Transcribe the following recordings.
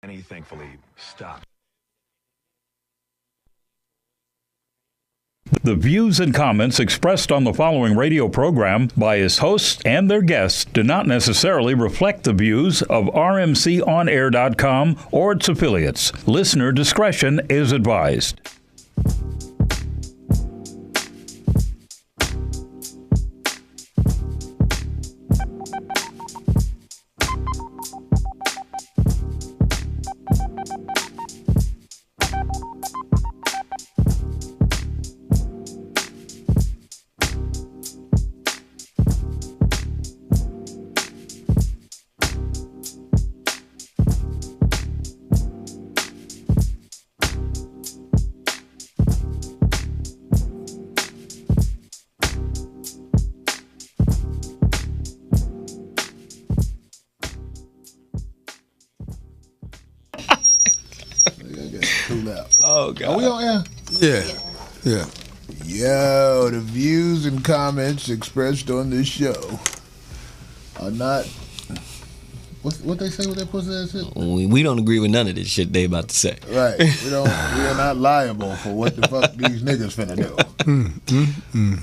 And he thankfully stopped. The views and comments expressed on the following radio program by its hosts and their guests do not necessarily reflect the views of rmconair.com or its affiliates. Listener discretion is advised. Oh, God. Are we on air? Yeah. Yo, the views and comments expressed on this show are not. What they say with that pussy ass shit? We don't agree with none of this shit they about to say. Right. We are not liable for what the fuck these niggas finna do.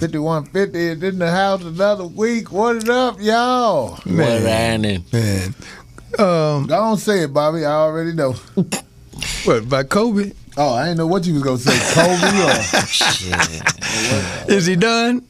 5150 is in the house another week. What is up, y'all? What happening? Man. Go on, say it, Bobby. I already know. What, about Kobe? Oh, I didn't know what you was gonna say, Kobe or Shit. Is he done?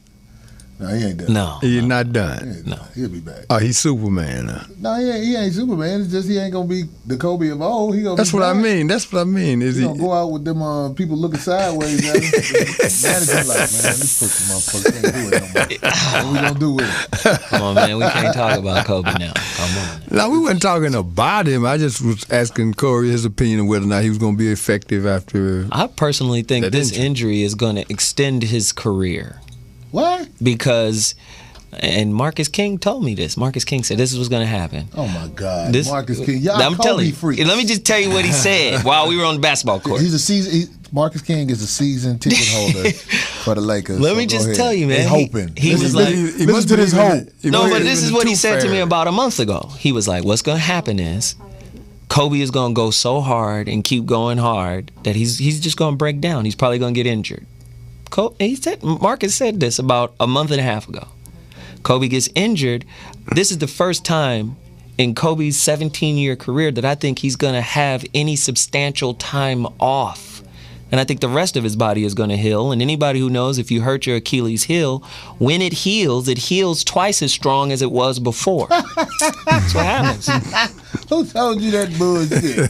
No, he ain't done. No. He's not done. No. He'll be back. Oh, he's Superman. No, he ain't Superman. It's just he ain't gonna be the Kobe of old. He gonna That's be what I back. mean. That's what I mean. Is He he? gonna go out with them people looking sideways at him. Manager like, man, this pussy motherfucker can't do it no more. What we gonna do with it? Come on, man. We can't talk about Kobe now. Come on. No, we wasn't talking about him. I just was asking Corey his opinion of whether or not he was going to be effective after. I personally think That this injury. injury is going to extend his career What? because, and Marcus King told me this. Marcus King said this was going to happen. Oh my God, This- Marcus King, y'all I'm Kobe telling you. freaks. Let me just tell you what he said while we were on the basketball court. He's a season. Marcus King is a season ticket holder for the Lakers. Let so me go just ahead. tell you, man. They hoping. He was Listen- like- listen must to this believe in hope. it. He No, must but believe this in is the what he tooth said to me fairy. about a month ago. He was like, what's going to happen is Kobe is going to go so hard and keep going hard that he's just going to break down. He's probably going to get injured. Marcus said this about a month and a half ago. Kobe gets injured. This is the first time in Kobe's 17-year career that I think he's going to have any substantial time off. And I think the rest of his body is going to heal. And anybody who knows, if you hurt your Achilles heel, when it heals twice as strong as it was before. That's what happens. Who told you that bullshit?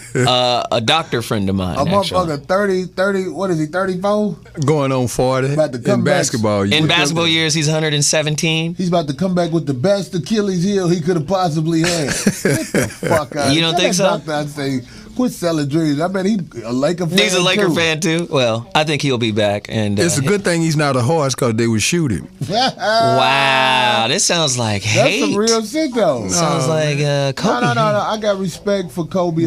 A doctor friend of mine, A actually. motherfucker 30, what is he, 34? Going on 40 About to come in back. basketball. In basketball years, he's 117. He's about to come back with the best Achilles heel he could have possibly had. Get the fuck out. You don't Tell think that so? doctor I'd say, quit selling dreams. I bet he's a Laker fan. He's a Laker too. fan, too. Well, I think he'll be back. And It's a good thing he's not a horse because they would shoot him. Wow, this sounds like That's hate. some real shit though. Sounds like Kobe. No. I got respect for Kobe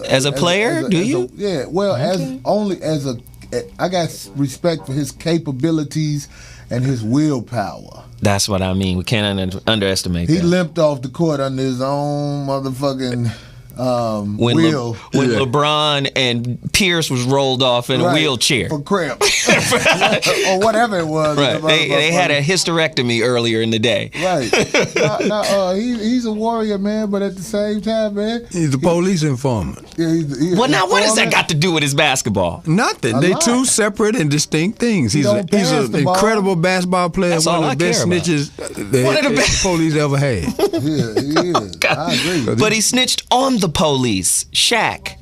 As a player? Do you? Yeah. Well, I got respect for his capabilities and his willpower. That's what I mean. We can't underestimate He that. limped off the court under his own motherfucking when wheel. when LeBron and Pierce was rolled off in a Right, wheelchair. for cramp or whatever it was. Right. They had a hysterectomy earlier in the day. Right. He's a warrior, man, but at the same time, man, He's a police informant. Well, now what does that got to do with his basketball? Nothing. A They lot. two separate and distinct things. He He's don't he's pass an the ball. incredible basketball player. That's one all of I the best care about. snitches One of the that best- the police ever had. Yeah, he is. I agree. But he snitched on the police. Shaq.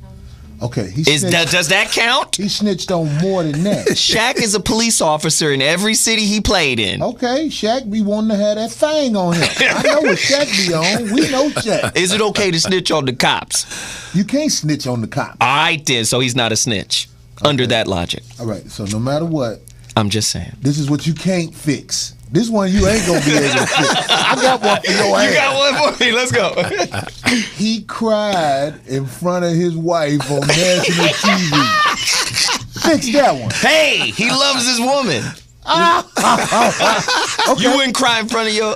Okay, Does that count? He snitched on more than that. Shaq is a police officer in every city he played in. Okay, Shaq be wanting to have that thing on him. I know what Shaq be on. We know Shaq. Is it okay to snitch on the cops? You can't snitch on the cop. All right, then. So he's not a snitch. Under that logic. All right, so no matter what, I'm just saying. this is what you can't fix. This one you ain't gonna be able to fix. I got one for your ass. You got one for me. Let's go. He cried in front of his wife on national TV. Fix that one. Hey, he loves his woman. Okay. You wouldn't cry in front of your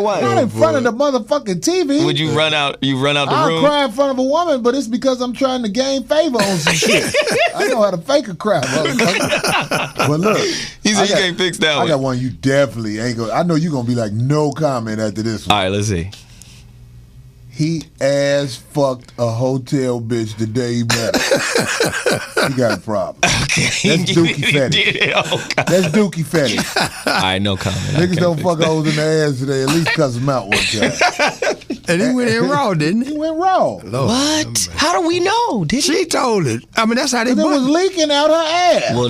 wife. Not in front of the motherfucking TV. Would you run out? You run out the I'll room? cry in front of a woman, but it's because I'm trying to gain favor on some shit. I know how to fake a cry, motherfucker. But look, He said you can't fix that I one. got one you definitely ain't gonna. I know you gonna be like, no comment after this one. All right, let's see. He ass fucked a hotel bitch the day he met her. He got a problem. Okay. That's dookie fetish. Oh, God. That's dookie fetish. All right, no comment. Niggas don't fuck hoes in the ass today. At least cuss them out one time. And he went in raw, didn't He he? went raw. Lord, What? How do we know? Did he? she told it. I mean, that's how they It was bought it. leaking out her ass. Well,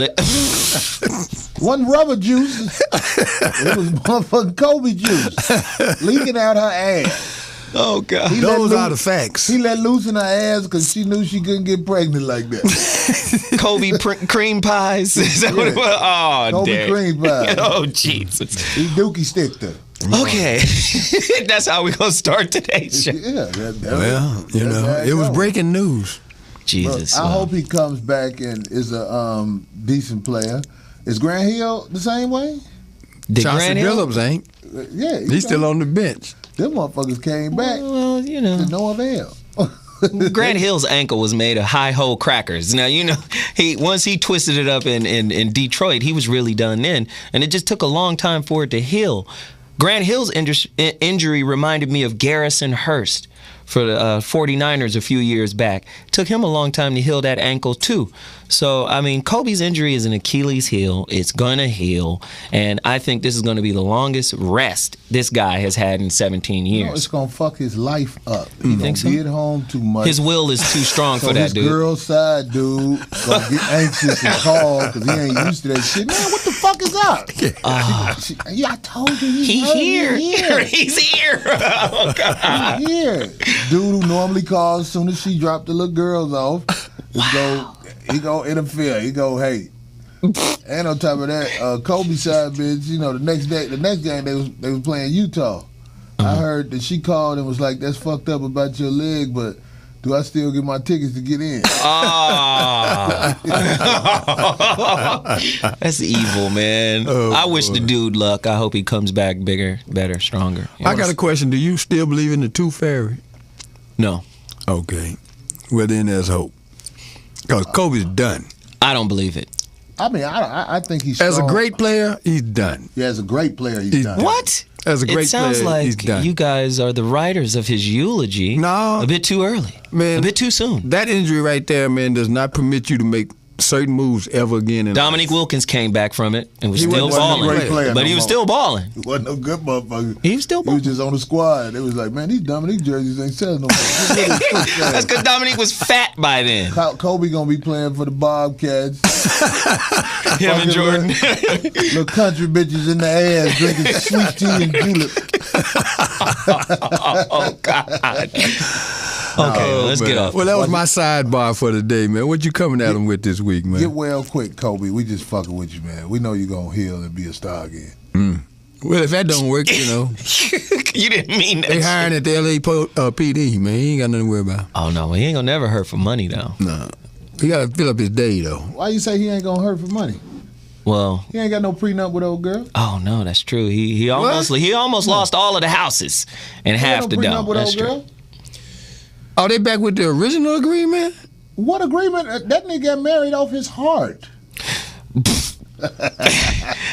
Wasn't rubber juice. It was motherfucking Kobe juice leaking out her ass. oh, God. He let Those loose- are the facts. He let loose in her ass because she knew she couldn't get pregnant like that. Kobe cream pies. Is that what it was? Oh, Kobe damn. cream pie. Oh, Jesus. He dookie sticked her. Okay. That's how we going to start today's show. Yeah. That Well, you that's know, how it was goes. breaking news. Jesus. I hope he comes back and is a decent player. Is Grant Hill the same way? Did Chauncey Grant Hill? Billups ain't. Yeah. He's still on the bench. Them motherfuckers came back Well, you know. to no avail. Grant Hill's ankle was made of high hole crackers. Now you know once he twisted it up in Detroit, he was really done then, and it just took a long time for it to heal. Grant Hill's injury reminded me of Garrison Hurst for the 49ers a few years back. Took him a long time to heal that ankle too. So, I mean, Kobe's injury is an Achilles heel. It's going to heal. And I think this is going to be the longest rest this guy has had in 17 You know, years. it's gonna fuck his life up. He gonna think so? be at home too much. His will is too strong so for that his dude. girl side dude gonna get anxious and call because he ain't used to that shit. Man, what the fuck is up? Yeah, I told you He hurt. here. He here. He's here. Oh, God. He here. Dude who normally calls as soon as she dropped the little girls off. He go interfere. He go, hey. And on top of that, Kobe side bitch, you know, the next game they was playing Utah. I heard that she called and was like, "That's fucked up about your leg, but do I still get my tickets to get in?" That's evil, man. Oh, I wish the boy. dude luck. I hope he comes back bigger, better, stronger. You I know? got a question. Do you still believe in the tooth fairy? No, Okay. Well, then there's hope. Because Kobe's done. I don't believe it. I mean, I think he's As a strong. great player, he's done. Yeah, as a great player, he's He's done. What? As a great it sounds player, like he's done. you guys are the writers of his eulogy. No. A bit too early. Man. A bit too soon. That injury right there, man, does not permit you to make certain moves ever again in Dominique life. Wilkins came back from it and was He still wasn't a balling. great player But he no was more. still balling. He wasn't no good motherfucker. He was still He was balling. just on the squad. It was like, man, these Dominique jerseys ain't selling no more. Get rid of this shit, That's man. because Dominique was fat by then. Kobe gonna be playing for the Bobcats. Him and Fucking Jordan. Little country bitches in the ass drinking sweet tea and julep. Oh, God. Okay, let's get off. Well, that was my sidebar for the day, man. What you coming at him with this week, man? Get well quick, Kobe. We just fucking with you, man. We know you're gonna heal and be a star again. Well, if that don't work, you know, You didn't mean that. they hiring at the LA PD, man. He ain't got nothing to worry about. Oh, no. He ain't going to never hurt for money, though. No. He got to fill up his day, though. Why you say he ain't gonna hurt for money? Well, He ain't got no prenup with old girl. oh, no, that's true. He almost lost all of the houses and He half ain't the no prenup dough. with That's old true. girl. Are they back with the original agreement? What agreement? That nigga got married off his heart.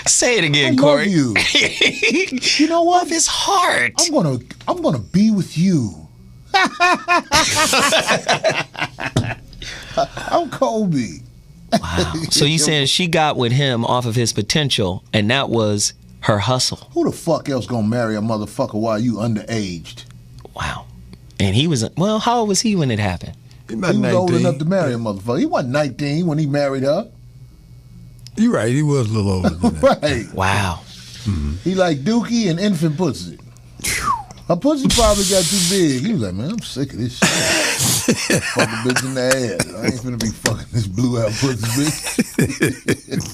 Say it I again, love Corey. you. You know what? Of his heart. I'm gonna be with you. I'm Kobe. Wow. So you saying she got with him off of his potential, and that was her hustle. Who the fuck else gonna marry a motherfucker while you underaged? Wow. And he was, well, how old was he when it happened? He about He was old 19. enough to marry a motherfucker. He wasn't 19 when he married her. You're right. He was a little older than that. Right. Wow. He like Dookie and infant pussy. Her pussy probably got too big. He was like, man, I'm sick of this shit. Fuck a bitch in the ass. I ain't finna be fucking this blue out pussy bitch.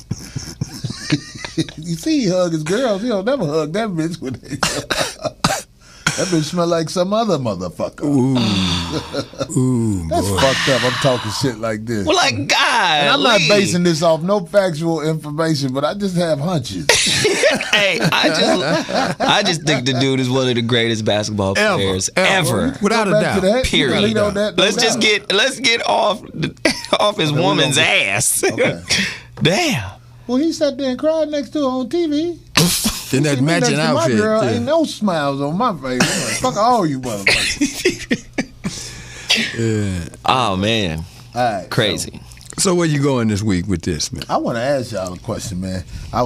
You see he hug his girls. He don't never hug that bitch with it. That bitch smell like some other motherfucker. Ooh, That's boy. fucked up. I'm talking shit like this. Well, like, God. And I'm not basing this off no factual information, but I just have hunches. Hey, I just think the dude is one of the greatest basketball players ever. Without a Go back to doubt. that. Period. You know that, Let's get off his woman's ass. Okay. Damn. Well, he sat there and cried next to her on TV. In that See me matching next to my outfit. girl, yeah. ain't no smiles on my face. I'm like, fuck all you motherfuckers. Oh man, All right, crazy. So where you going this week with this, man? I want to ask y'all a question, man. I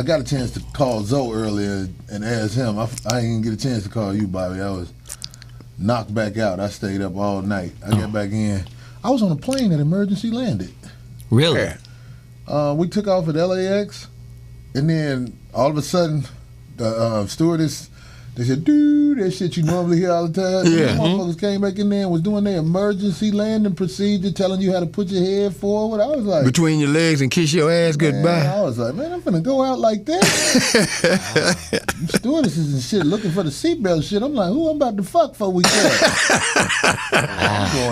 got a chance to call Zoe earlier and ask him. I didn't get a chance to call you, Bobby. I was knocked back out. I stayed up all night. I got back in. I was on a plane that emergency landed. Really? We took off at LAX, and then all of a sudden, the stewardess, they said, dude, that shit you normally hear all the time. Yeah. And motherfuckers came back in there and was doing their emergency landing procedure, telling you how to put your head forward. I was like, Between your legs and kiss your ass man, goodbye. I was like, man, I'm finna go out like that. Stewardesses and shit looking for the seatbelt shit. I'm like, who I'm about to fuck before we get?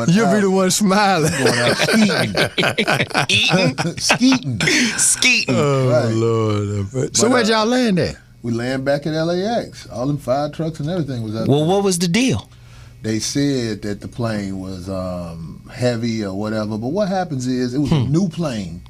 You'll be the one smiling. Going out Eating, skeeting. skeeting. Oh, Right. Lord. So where'd y'all land at? We land back at LAX. All them fire trucks and everything was out Well, there. what was the deal? They said that the plane was heavy or whatever, but what happens is it was a new plane.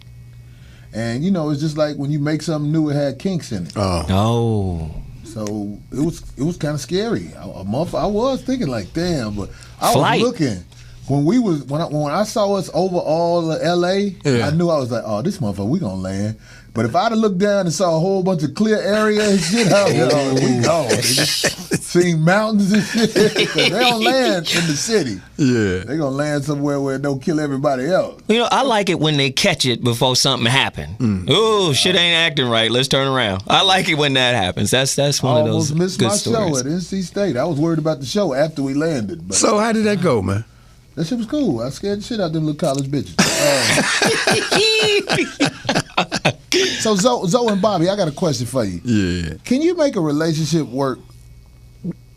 And, you know, it's just like when you make something new, it had kinks in it. Oh, So it was kind of scary. I was thinking like, damn, but I Flight. was looking. When I saw us over all of LA, Yeah. I knew I was like, oh, this motherfucker, we gonna land. But if I'd have looked down and saw a whole bunch of clear area and shit, I was like, oh, we gone. Seen mountains and shit. 'Cause they don't land in the city. Yeah. They gonna land somewhere where it don't kill everybody else. you know, I like it when they catch it before something happened. Oh, shit ain't acting right. Let's turn around. I like it when that happens. That's I one of those almost missed good my stories. show at NC State. I was worried about the show after we landed. But So how did that go, man? that shit was cool. I scared the shit out of them little college bitches. So Zoe and Bobby, I got a question for you. Yeah. Can you make a relationship work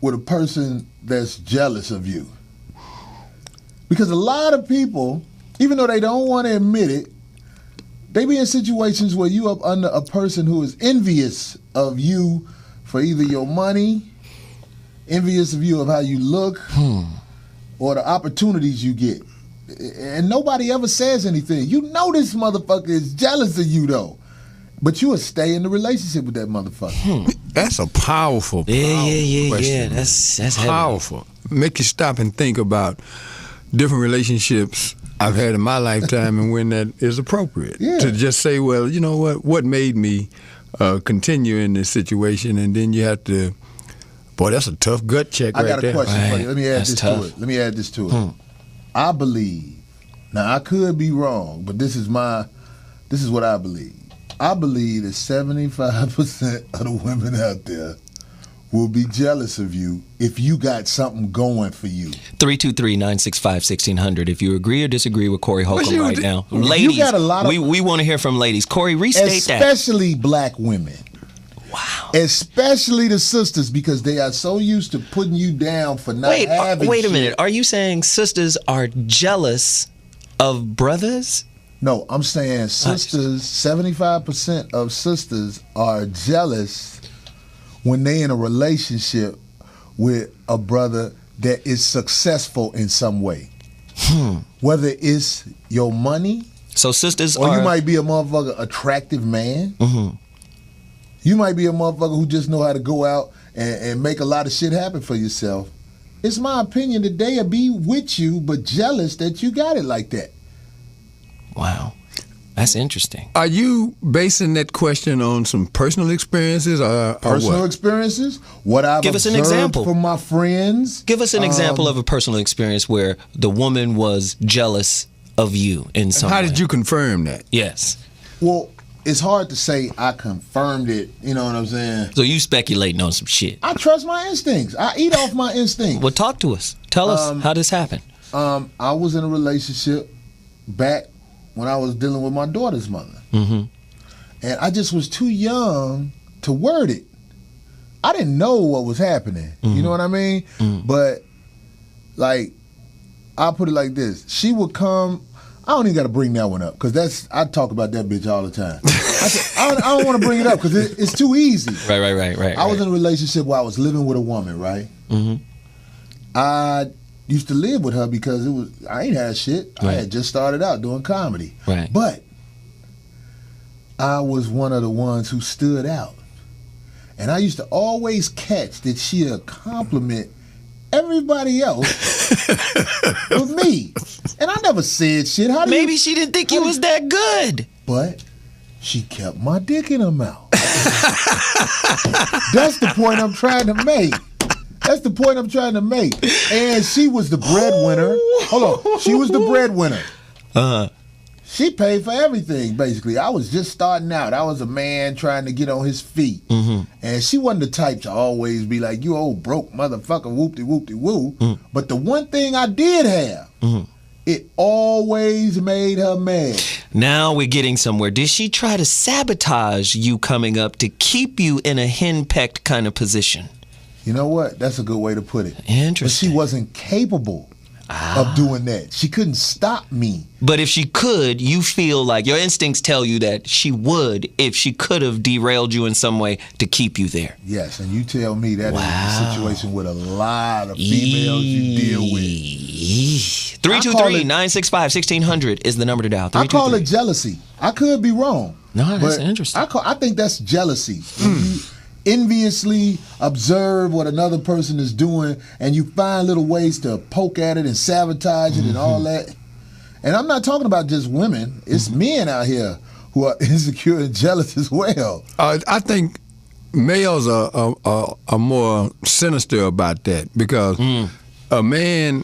with a person that's jealous of you? Because a lot of people, even though they don't want to admit it, they be in situations where you up under a person who is envious of you for either your money, envious of you of how you look, or the opportunities you get. And nobody ever says anything. You know this motherfucker is jealous of you though. But you will stay in the relationship with that motherfucker. That's a powerful Yeah. question. That's heavy. Powerful. Make you stop and think about different relationships I've had in my lifetime and when that is appropriate. Yeah. To just say, well, you know what made me continue in this situation, and then you have to, boy, that's a tough gut check I right got a there. question for Right. you. Let me add That's this tough. to it. I believe, now I could be wrong, but this is what I believe. I believe that 75% of the women out there will be jealous of you if you got something going for you. 323-965-1600. If you agree or disagree with Corey Holcomb you right d- now. You Ladies, got a lot of- we want to hear from ladies. Corey, restate that. Especially black women. Wow. Especially the sisters, because they are so used to putting you down for not having Wait a shit. minute. Are you saying sisters are jealous of brothers? No, I'm saying sisters, 75% of sisters are jealous when they in a relationship with a brother that is successful in some way. Whether it's your money, So sisters or are... you might be a motherfucker attractive man. You might be a motherfucker who just know how to go out and make a lot of shit happen for yourself. It's my opinion that they'll be with you, but jealous that you got it like that. Wow. That's interesting. Are you basing that question on some personal experiences or Personal what? experiences, what I've Give us an observed example. from my friends. Give us an example of a personal experience where the woman was jealous of you in some How way. did you confirm that? Yes. Well, it's hard to say I confirmed it. You know what I'm saying? So you speculating on some shit. I trust my instincts. I eat off my instincts. Well, talk to us. Tell us how this happened. I was in a relationship back when I was dealing with my daughter's mother. Mm-hmm. And I just was too young to word it. I didn't know what was happening. You know what I mean? But like, I'll put it like this: she would come. I don't even got to bring that one up because I talk about that bitch all the time. I don't want to bring it up because it's too easy. Right. I was in a relationship where I was living with a woman, right? I used to live with her because I ain't had shit. I had just started out doing comedy. Right. But I was one of the ones who stood out. And I used to always catch that she'd compliment everybody else with me. And I never said shit. Maybe she didn't think you was that good. But she kept my dick in her mouth. That's the point I'm trying to make. And she was the breadwinner. Hold on. She was the breadwinner. She paid for everything, basically. I was just starting out. I was a man trying to get on his feet. And she wasn't the type to always be like, you old broke motherfucker, whoop-de-whoop-de-woo. But the one thing I did have, it always made her mad. Now we're getting somewhere. Did she try to sabotage you coming up to keep you in a henpecked kind of position? You know what? That's a good way to put it. Interesting. But she wasn't capable of doing that. She couldn't stop me. But if she could, you feel like your instincts tell you that she would if she could have derailed you in some way to keep you there. Yes, and you tell me that is the situation with a lot of females you deal with. 323-965-1600 is the number to dial. I call it jealousy. I could be wrong. No, that's interesting. I think that's jealousy. You enviously observe what another person is doing and you find little ways to poke at it and sabotage it and all that. And I'm not talking about just women. It's men out here who are insecure and jealous as well. I think males are more sinister about that because a male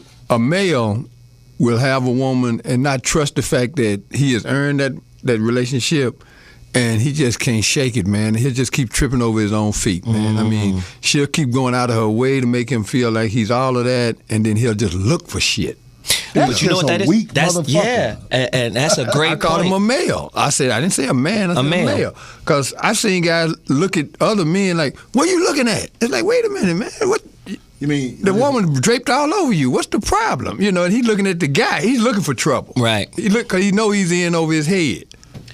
will have a woman and not trust the fact that he has earned that relationship. And he just can't shake it, man. He'll just keep tripping over his own feet, man. I mean, she'll keep going out of her way to make him feel like he's all of that, and then he'll just look for shit. But you know what that is? Weak motherfucker. And that's a great I called him a male. I didn't say a man. I said a male. Because I've seen guys look at other men like, what are you looking at? It's like, wait a minute, man. What? You mean the woman draped all over you? What's the problem? You know, and he's looking at the guy. He's looking for trouble. Right. Because he know he's in over his head.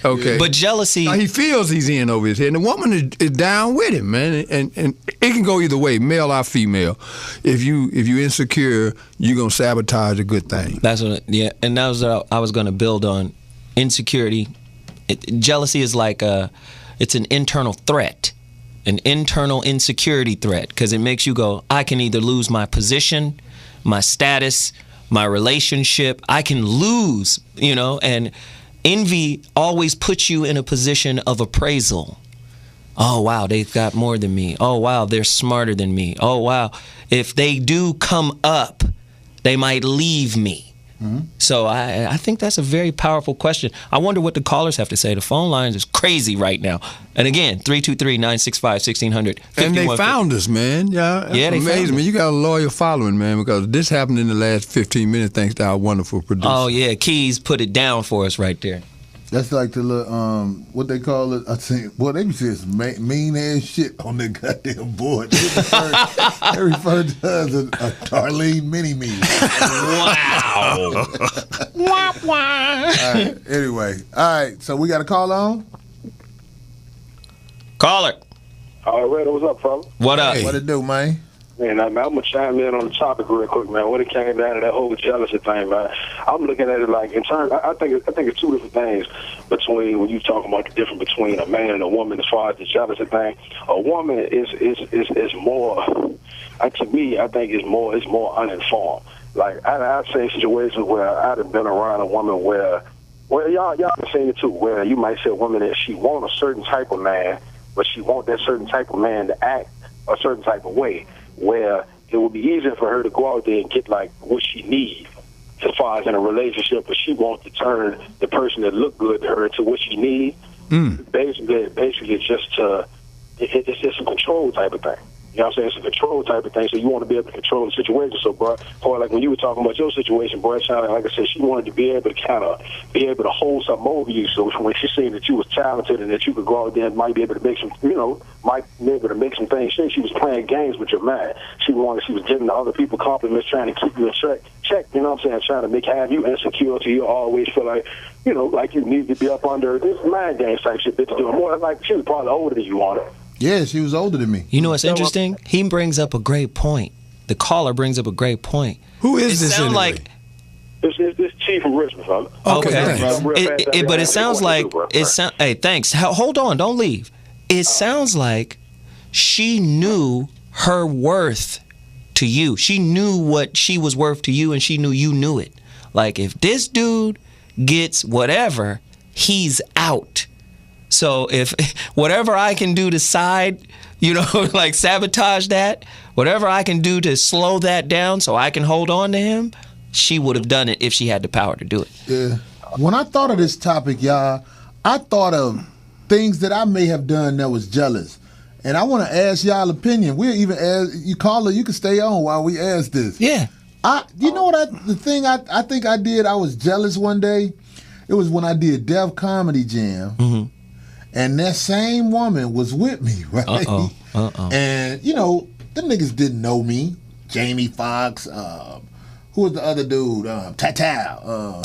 Okay. But jealousy... he feels he's in over his head. And the woman is down with him, man. And it can go either way, male or female. If you insecure, you're going to sabotage a good thing. That's what... Yeah, and that was what I was going to build on. Insecurity. Jealousy is like it's an internal threat. An internal insecurity threat. Because it makes you go, I can either lose my position, my status, my relationship. I can lose, and... Envy always puts you in a position of appraisal. Oh, wow, they've got more than me. Oh, wow, they're smarter than me. Oh, wow, if they do come up, they might leave me. So I think that's a very powerful question. I wonder what the callers have to say. The phone lines is crazy right now. And again, 323-965-1600. And they found us, man. Yeah, that's amazing. Man, you got a loyal following, man, because this happened in the last 15 minutes thanks to our wonderful producer. Oh, yeah, Keys put it down for us right there. That's like the little, what they call it. I think, well, they be saying some mean ass shit on their goddamn board. They refer to us as a Darlene mini-me. Wow. Wah, wah. All right, anyway. All right, so we got a call on? Caller. All right, what's up, fella? What up? Hey. What it do, man? Man, I'm going to chime in on the topic real quick, man. When it came down to that whole jealousy thing, man, I'm looking at it like in terms. I think it's two different things between when you talking about the difference between a man and a woman as far as the jealousy thing. A woman is more. To me, I think it's more uninformed. Like I've seen situations where I'd have been around a woman where y'all have seen it too, where you might see a woman that she want a certain type of man, but she want that certain type of man to act a certain type of way, where it would be easier for her to go out there and get like what she needs as far as in a relationship, but she wants to turn the person that look good to her to what she needs. Basically, it's just a control type of thing. You know what I'm saying? It's a control type of thing, so you want to be able to control the situation. So, bro, like when you were talking about your situation, bro, it sounded like I said, she wanted to be able to kind of be able to hold something over you. So when she seen that you was talented and that you could go out there and might be able to make some, might be able to make some things. She was playing games with your mind. She was giving the other people compliments, trying to keep you in check, you know what I'm saying? Trying to have you insecure so you always feel like, like you need to be up under this mind game type shit, bitch, doing more. Like she was probably older than you on it. Yeah, she was older than me. You know what's interesting? He brings up a great point. The caller brings up a great point. Who is this anyway? Like it's Chief from Richmond, fella. Okay. But it sounds like hey, thanks. Hold on, don't leave. It sounds like she knew her worth to you. She knew what she was worth to you, and she knew you knew it. Like, if this dude gets whatever, he's out. So if whatever I can do to like sabotage that, whatever I can do to slow that down so I can hold on to him, she would have done it if she had the power to do it. Yeah. When I thought of this topic, y'all, I thought of things that I may have done that was jealous. And I want to ask y'all opinion. We'll even ask you, caller, you can stay on while we ask this. Yeah. The thing I think I did, I was jealous one day. It was when I did Def Comedy Jam. Mm-hmm. And that same woman was with me, right? And, them niggas didn't know me. Jamie Foxx, who was the other dude? Tata.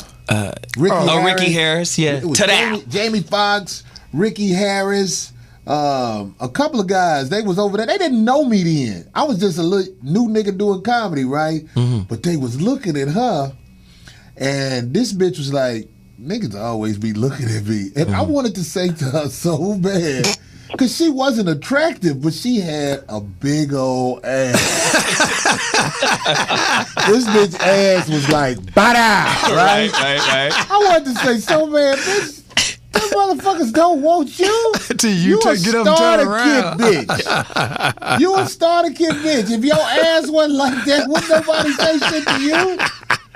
Ricky Harris, yeah. Jamie Foxx, Ricky Harris, a couple of guys. They was over there. They didn't know me then. I was just a little new nigga doing comedy, right? Mm-hmm. But they was looking at her, and this bitch was like, niggas always be looking at me. And I wanted to say to her so bad, because she wasn't attractive, but she had a big old ass. This bitch ass was like, bada, right? Right. I wanted to say so bad, bitch, those motherfuckers don't want you. You a starter kid bitch. You a starter kid bitch. If your ass wasn't like that, wouldn't nobody say shit to you?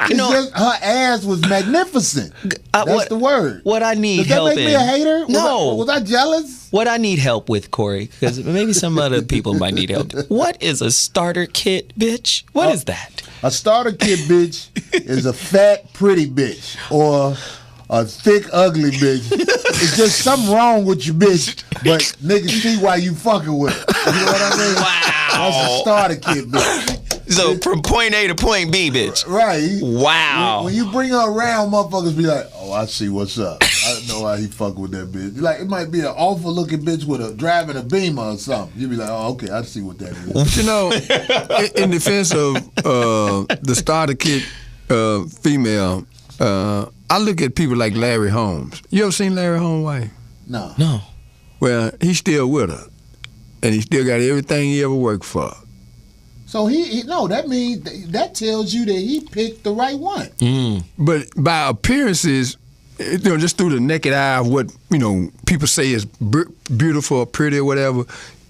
Just her ass was magnificent. That's the word. What I need Does that help make me a hater? No. Was I jealous? What I need help with, Corey, because maybe some other people might need help. What is a starter kit, bitch? What is that? A starter kit bitch is a fat, pretty bitch, or a thick, ugly bitch. It's just something wrong with your bitch, but niggas see why you fucking with her. You know what I mean? Wow. That's a starter kit bitch. So from point A to point B, bitch. Right. Wow. When you bring her around, motherfuckers be like, oh, I see what's up. I know why he fucking with that bitch. Like, it might be an awful looking bitch with driving a Beamer or something. You be like, oh, okay, I see what that is. In defense of the starter kit female, I look at people like Larry Holmes. You ever seen Larry Holmes' wife? No. Well, he's still with her, and he still got everything he ever worked for. So that tells you that he picked the right one. Mm. But by appearances, just through the naked eye of what people say is beautiful or pretty or whatever,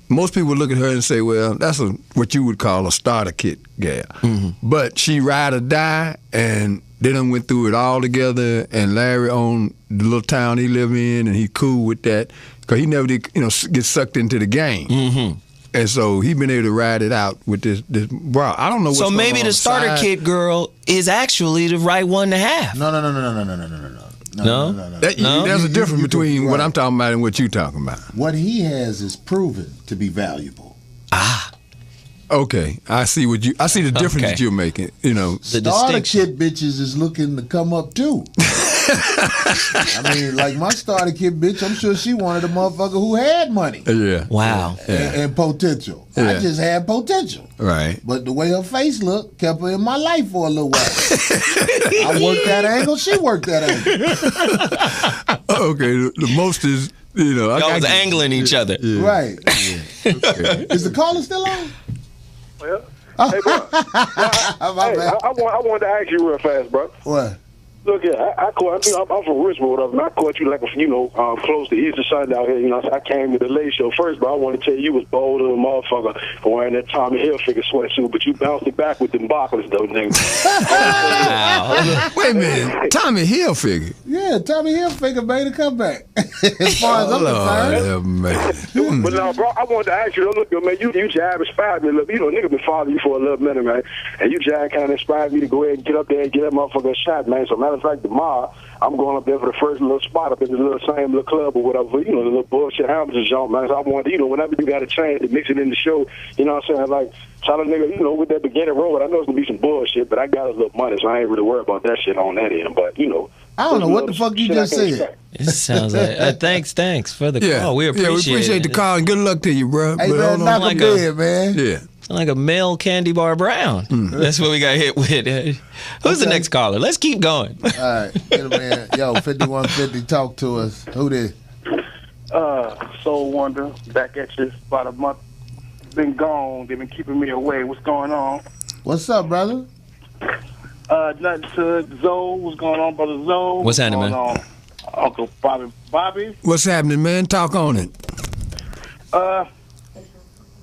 most people look at her and say, well, that's what you would call a starter kit gal. Mm-hmm. But she ride or die, and they done went through it all together, and Larry owned the little town he live in, and he cool with that, because he never did, get sucked into the game. Mm-hmm. And so he been able to ride it out with this bro. I don't know what's going on. So maybe the starter kit girl is actually the right one to have. No. There's a difference between what I'm talking about and what you're talking about. What he has is proven to be valuable. Okay, I see the difference that you're making. Starter kit bitches is looking to come up too. I mean, like my starter kit bitch, I'm sure she wanted a motherfucker who had money. Yeah. Wow. And potential. Yeah. I just had potential. Right. But the way her face looked kept her in my life for a little while. I worked that angle, she worked that angle. Okay, the most is, y'all was angling each other. Yeah. Right. Yeah. Okay. Is the caller still on? Well, hey, bro. I wanted to ask you real fast, bro. What? Look, yeah, I'm from Richmond, whatever. I caught you like, close to Easter Sunday out here. So I came to the late show first, but I want to tell you, you was bold as a motherfucker for wearing that Tommy Hilfiger sweatsuit, but you bounced it back with them buckles, though, nigga. Wait a minute, Tommy Hilfiger. Yeah, Tommy Hilfiger made a comeback. As far as I'm concerned. But now, bro, I wanted to ask you, look, man, you jab inspired me a little bit. Nigga been following you for a little minute, man. And you jab kind of inspired me to go ahead and get up there and get that motherfucker a shot, man. So matter of fact, tomorrow, I'm going up there for the first little spot up in the same little club or whatever, the little bullshit Hamilton joint, man. So I want, whenever you got a chance to mix it in the show, you know what I'm saying? Like, tell a nigga, with that beginning road, I know it's going to be some bullshit, but I got a little money, so I ain't really worried about that shit on that end. But, I don't know what the fuck you just said. It sounds like thanks for the call. We appreciate the call and good luck to you, bro. Hey, man, knock a bed, man. Yeah. Like a male candy bar brown. That's what we got hit with. Who's the next caller? Let's keep going. All right. Get him in. Yo, 5150, talk to us. Who this? Soul Wonder, back at you. About a month. Been gone. They've been keeping me away. What's going on? What's up, brother? Nothing to Zoe. What's going on, brother Zoe? What's happening, man? Uncle Bobby. What's happening, man? Talk on it.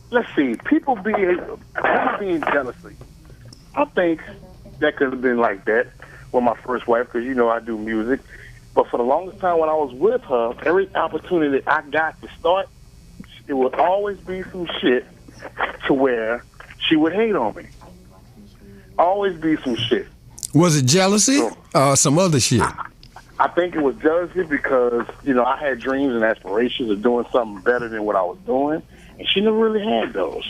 Let's see. People being jealousy. I think that could have been like that with my first wife because, I do music. But for the longest time when I was with her, every opportunity I got to start, it would always be some shit to where she would hate on me. Always be some shit. Was it jealousy or some other shit? I think it was jealousy because, I had dreams and aspirations of doing something better than what I was doing. And she never really had those.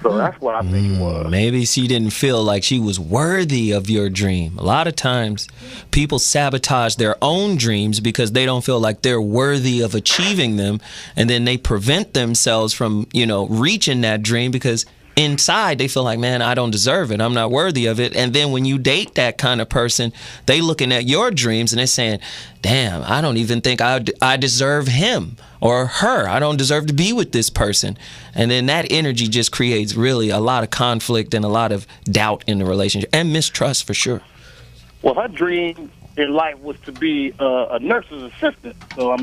So that's what I think it was. Maybe she didn't feel like she was worthy of your dream. A lot of times, people sabotage their own dreams because they don't feel like they're worthy of achieving them. And then they prevent themselves from, reaching that dream because inside they feel like, man, I don't deserve it. I'm not worthy of it. And then when you date that kind of person, they looking at your dreams and they're saying, damn, I don't even think I deserve him or her. I don't deserve to be with this person. And then that energy just creates really a lot of conflict and a lot of doubt in the relationship and mistrust for sure. Well, her dream in life was to be a nurse's assistant. So,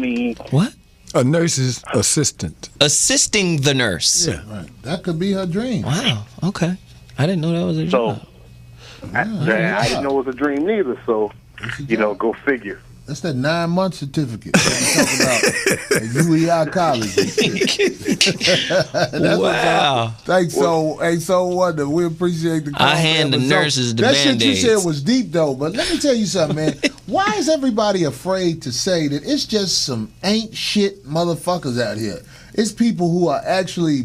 What? A nurse's assistant. Assisting the nurse. Yeah. Right. That could be her dream. Wow. Okay. I didn't know that was a job. I didn't know it was a dream neither. So, go figure. That's that 9-month certificate that we talk about at UEI College. That's wow. Thanks, so Wonder. We appreciate the call. I hand the nurses the That Band-Aids. shit you said was deep, though. But let me tell you something, man. Why is everybody afraid to say that it's just some ain't shit motherfuckers out here? It's people who are actually...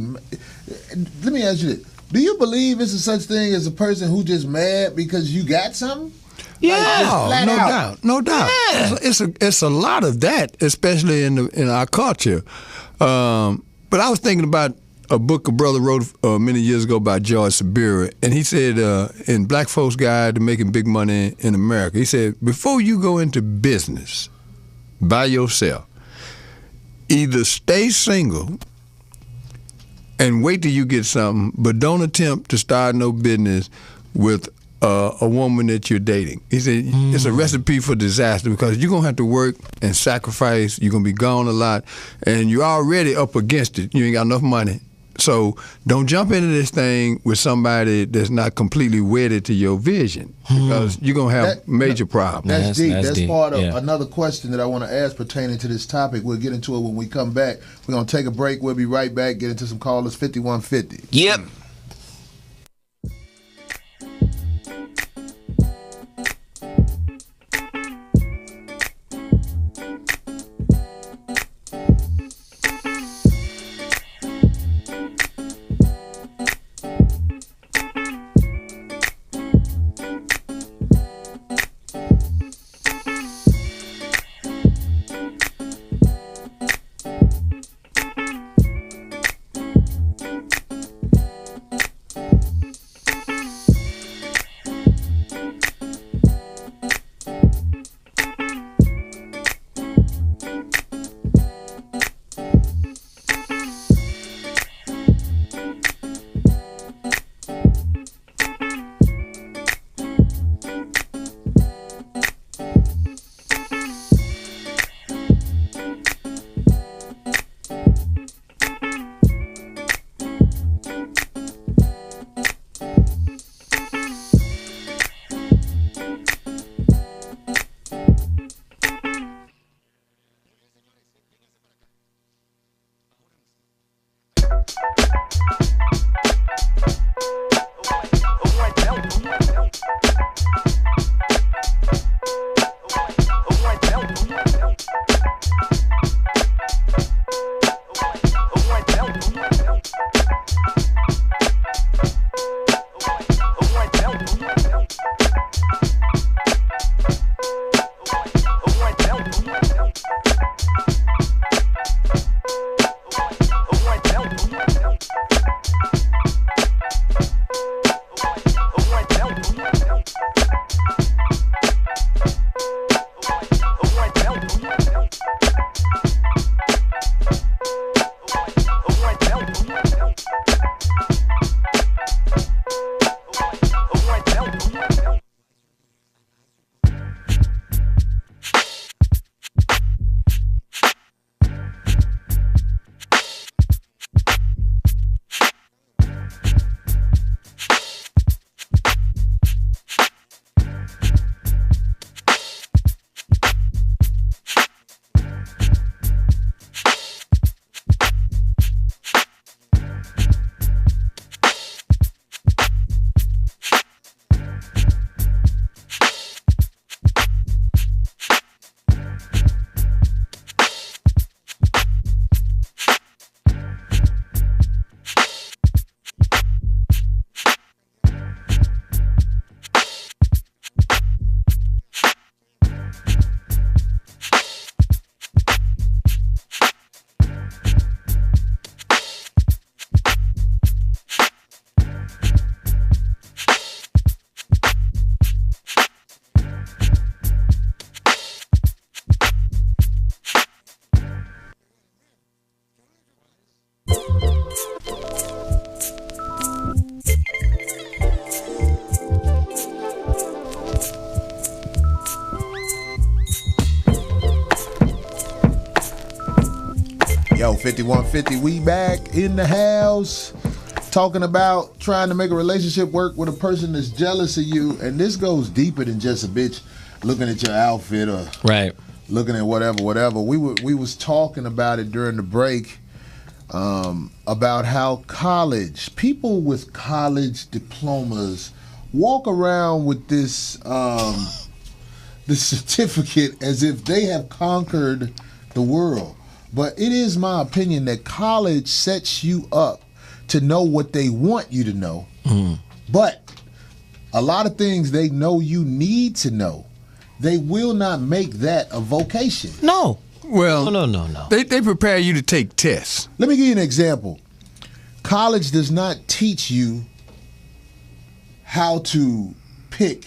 Let me ask you this. Do you believe it's a such thing as a person who just mad because you got something? Yeah, no doubt. Yeah. It's a lot of that, especially in our culture. But I was thinking about a book a brother wrote many years ago by George Sabira, and he said in Black Folks Guide to Making Big Money in America, he said before you go into business by yourself, either stay single and wait till you get something, but don't attempt to start no business with a woman that you're dating. He said it's a recipe for disaster because you're going to have to work and sacrifice. You're going to be gone a lot, and you're already up against it. You ain't got enough money. So don't jump into this thing with somebody that's not completely wedded to your vision because you're going to have major problems. That's deep. That's deep. part of another question that I want to ask pertaining to this topic. We'll get into it when we come back. We're going to take a break. We'll be right back. Get into some callers. 5150. Yep. Yo, 5150, we back in the house talking about trying to make a relationship work with a person that's jealous of you. And this goes deeper than just a bitch looking at your outfit or looking at whatever. We was talking about it during the break about how people with college diplomas walk around with this certificate as if they have conquered the world. But it is my opinion that college sets you up to know what they want you to know. But a lot of things they know you need to know, they will not make that a vocation. No. Well, No. They prepare you to take tests. Let me give you an example. College does not teach you how to pick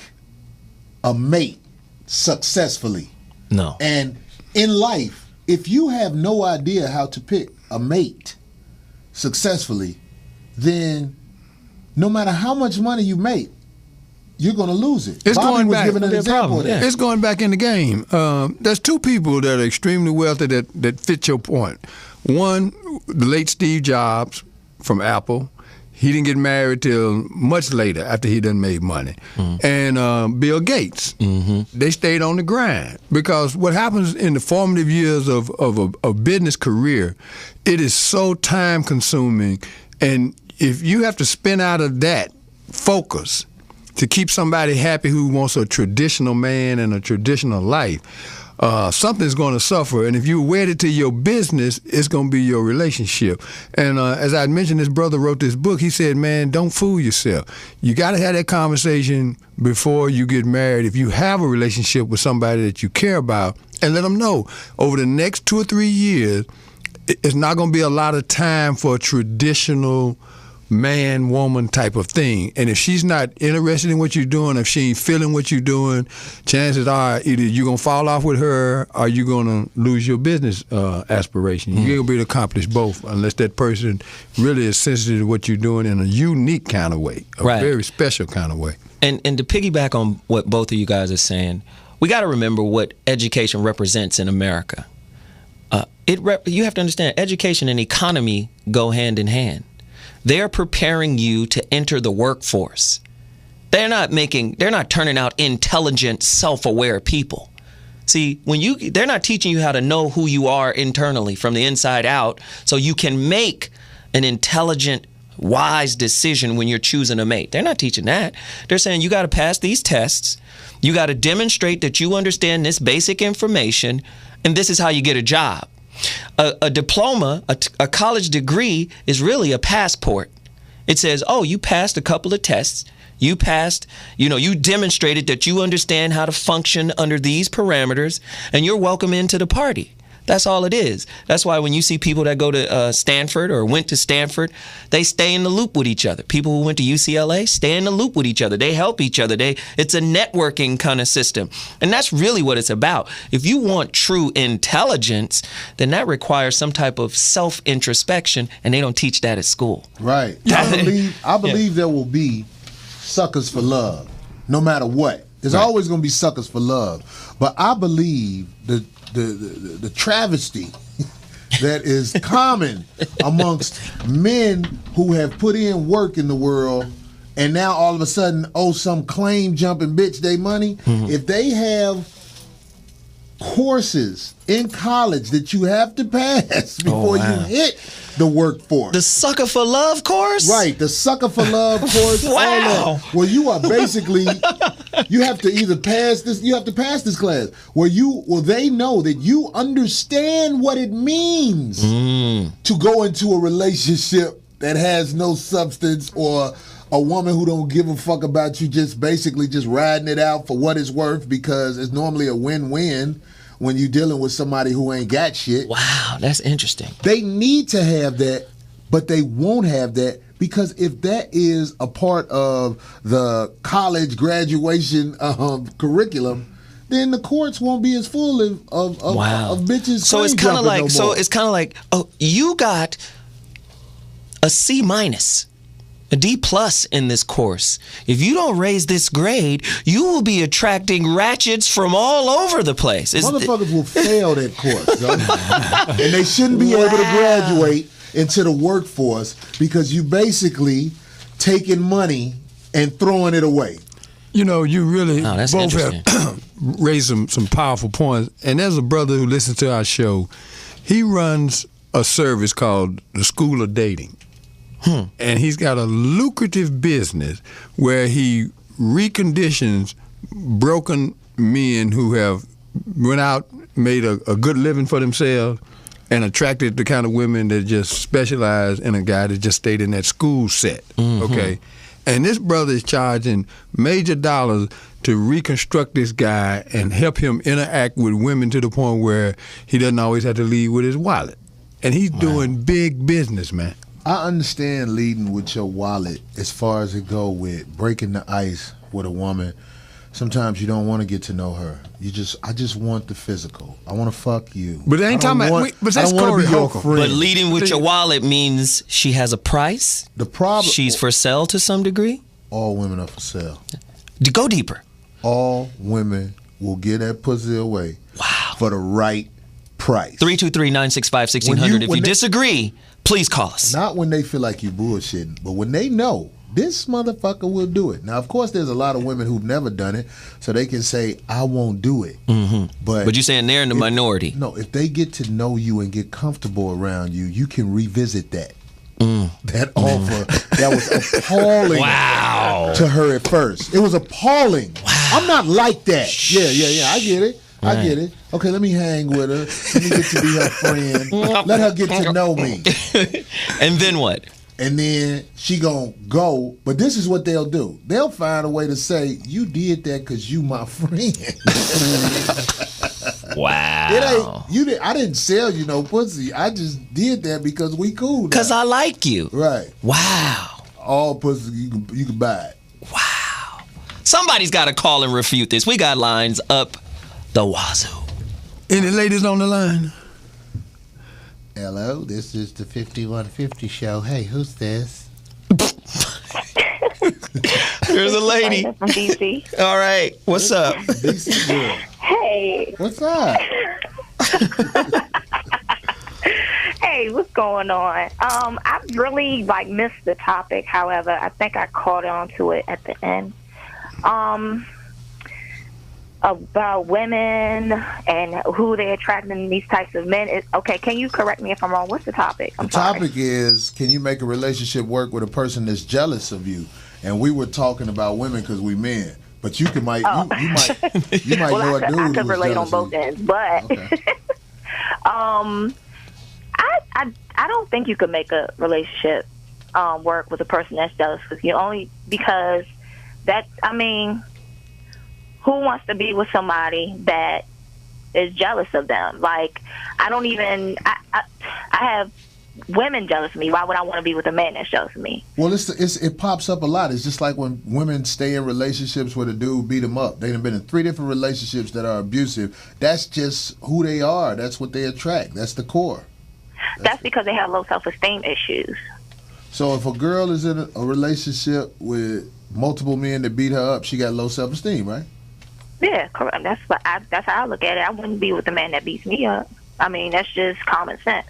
a mate successfully. No. And in life, if you have no idea how to pick a mate successfully, then no matter how much money you make, you're going to lose it. It's Bobby going was back. giving an example of that. It's going back in the game. There's two people that are extremely wealthy that fit your point. One, the late Steve Jobs from Apple. He didn't get married till much later after he done made money. And Bill Gates, they stayed on the grind. Because what happens in the formative years of a business career, it is so time consuming. And if you have to spin out of that focus to keep somebody happy who wants a traditional man and a traditional life, something's going to suffer. And if you wedded to your business, it's going to be your relationship. And as I mentioned, this brother wrote this book. He said, man, don't fool yourself. You got to have that conversation before you get married. If you have a relationship with somebody that you care about, and let them know over the next 2 or 3 years, it's not going to be a lot of time for a traditional man, woman type of thing. And if she's not interested in what you're doing, if she ain't feeling what you're doing, chances are either you're going to fall off with her or you're going to lose your business aspiration. You ain't going to be able to accomplish both unless that person really is sensitive to what you're doing in a unique kind of way, a very special kind of way. And to piggyback on what both of you guys are saying, we got to remember what education represents in America. You have to understand, education and economy go hand in hand. They're preparing you to enter the workforce. They're not turning out intelligent, self-aware people. See, they're not teaching you how to know who you are internally from the inside out so you can make an intelligent, wise decision when you're choosing a mate. They're not teaching that. They're saying you got to pass these tests. You got to demonstrate that you understand this basic information, and this is how you get a job. A diploma, a college degree is really a passport. It says, oh, you passed a couple of tests. You passed, you demonstrated that you understand how to function under these parameters, and you're welcome into the party. That's all it is. That's why when you see people that go to Stanford or went to Stanford, they stay in the loop with each other. People who went to UCLA stay in the loop with each other. They help each other. It's a networking kind of system. And that's really what it's about. If you want true intelligence, then that requires some type of self-introspection, and they don't teach that at school. Right. I believe there will be suckers for love, no matter what. There's always going to be suckers for love. But I believe the travesty that is common amongst men who have put in work in the world and now all of a sudden owe some claim jumping bitch they money. If they have courses in college that you have to pass before you hit the workforce. The Sucker for Love course? Right, the Sucker for Love course. Wow. All that. Well, you are basically, you have to either pass this, you have to pass this class where they know that you understand what it means to go into a relationship that has no substance, or a woman who don't give a fuck about you, just basically just riding it out for what it's worth, because it's normally a win-win when you're dealing with somebody who ain't got shit. Wow, that's interesting. They need to have that, but they won't have that, because if that is a part of the college graduation curriculum, then the courts won't be as full of bitches. So it's kind of like, oh, you got a C-. a D+ in this course. If you don't raise this grade, you will be attracting ratchets from all over the place. Motherfuckers will fail that course, yo. And they shouldn't be able to graduate into the workforce because you basically taking money and throwing it away. You know, you really that's both have interesting. raised some powerful points. And there's a brother who listens to our show. He runs a service called the School of Dating. And he's got a lucrative business where he reconditions broken men who have went out, made a good living for themselves, and attracted the kind of women that just specialize in a guy that just stayed in that school set. Okay? And this brother is charging major dollars to reconstruct this guy and help him interact with women to the point where he doesn't always have to leave with his wallet. And he's doing big business, man. I understand leading with your wallet as far as it go with breaking the ice with a woman. Sometimes you don't want to get to know her. I just want the physical. I want to fuck you. But they ain't talking about. But that's Corey Holcomb. But leading with your wallet means she has a price. The problem. She's for sale to some degree. All women are for sale. Go deeper. All women will get that pussy away. Wow. For the right price. 323-965-1600. If you disagree, please call us. Not when they feel like you bullshitting, but when they know this motherfucker will do it. Now, of course, there's a lot of women who've never done it, so they can say, I won't do it. But you're saying they're in the minority. No, if they get to know you and get comfortable around you, you can revisit that. That offer that was appalling to her at first. It was appalling. Wow. I'm not like that. Yeah. I get it. I get it. Okay, let me hang with her. Let me get to be her friend. Let her get to know me. And then what? And then she gonna go, but this is what they'll do. They'll find a way to say, you did that because you my friend. Wow. I didn't sell you no pussy. I just did that because we cool now. Because I like you. Right. Wow. All pussy, you can buy it. Wow. Somebody's got to call and refute this. We got lines up the wazoo. Any ladies on the line? Hello, this is the 5150 show. Hey, who's this? There's a lady. From DC. All right. What's up? DC girl. Hey. What's up? Hey, what's going on? I really missed the topic. However, I think I caught on to it at the end. About women and who they're attracting these types of men. Okay, can you correct me if I'm wrong? What's the topic? The topic is, can you make a relationship work with a person that's jealous of you? And we were talking about women because we men, but you might well, know a dude I could who's relate jealous on both ends, but okay. I don't think you could make a relationship work with a person that's jealous with you, only because who wants to be with somebody that is jealous of them? I have women jealous of me. Why would I want to be with a man that's jealous of me? Well, it pops up a lot. It's just like when women stay in relationships where the dude beat them up. They've been in 3 different relationships that are abusive. That's just who they are. That's what they attract. That's the core. That's because they have low self-esteem issues. So if a girl is in a relationship with multiple men that beat her up, she got low self-esteem, right? Yeah, correct. That's how I look at it. I wouldn't be with a man that beats me up. I mean, that's just common sense.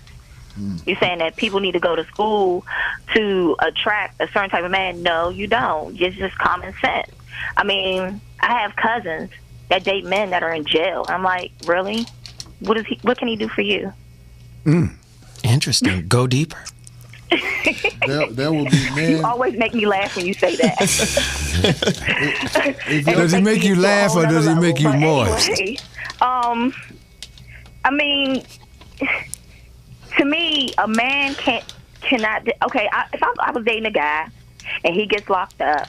You're saying that people need to go to school to attract a certain type of man. No, you don't. It's just common sense. I mean, I have cousins that date men that are in jail. I'm like, really? What can he do for you? Interesting. Go deeper. There will be men. You always make me laugh when you say that. Does he make you laugh or does he make you moist? Anyway, I mean, to me, a man cannot. Okay, if I was dating a guy and he gets locked up,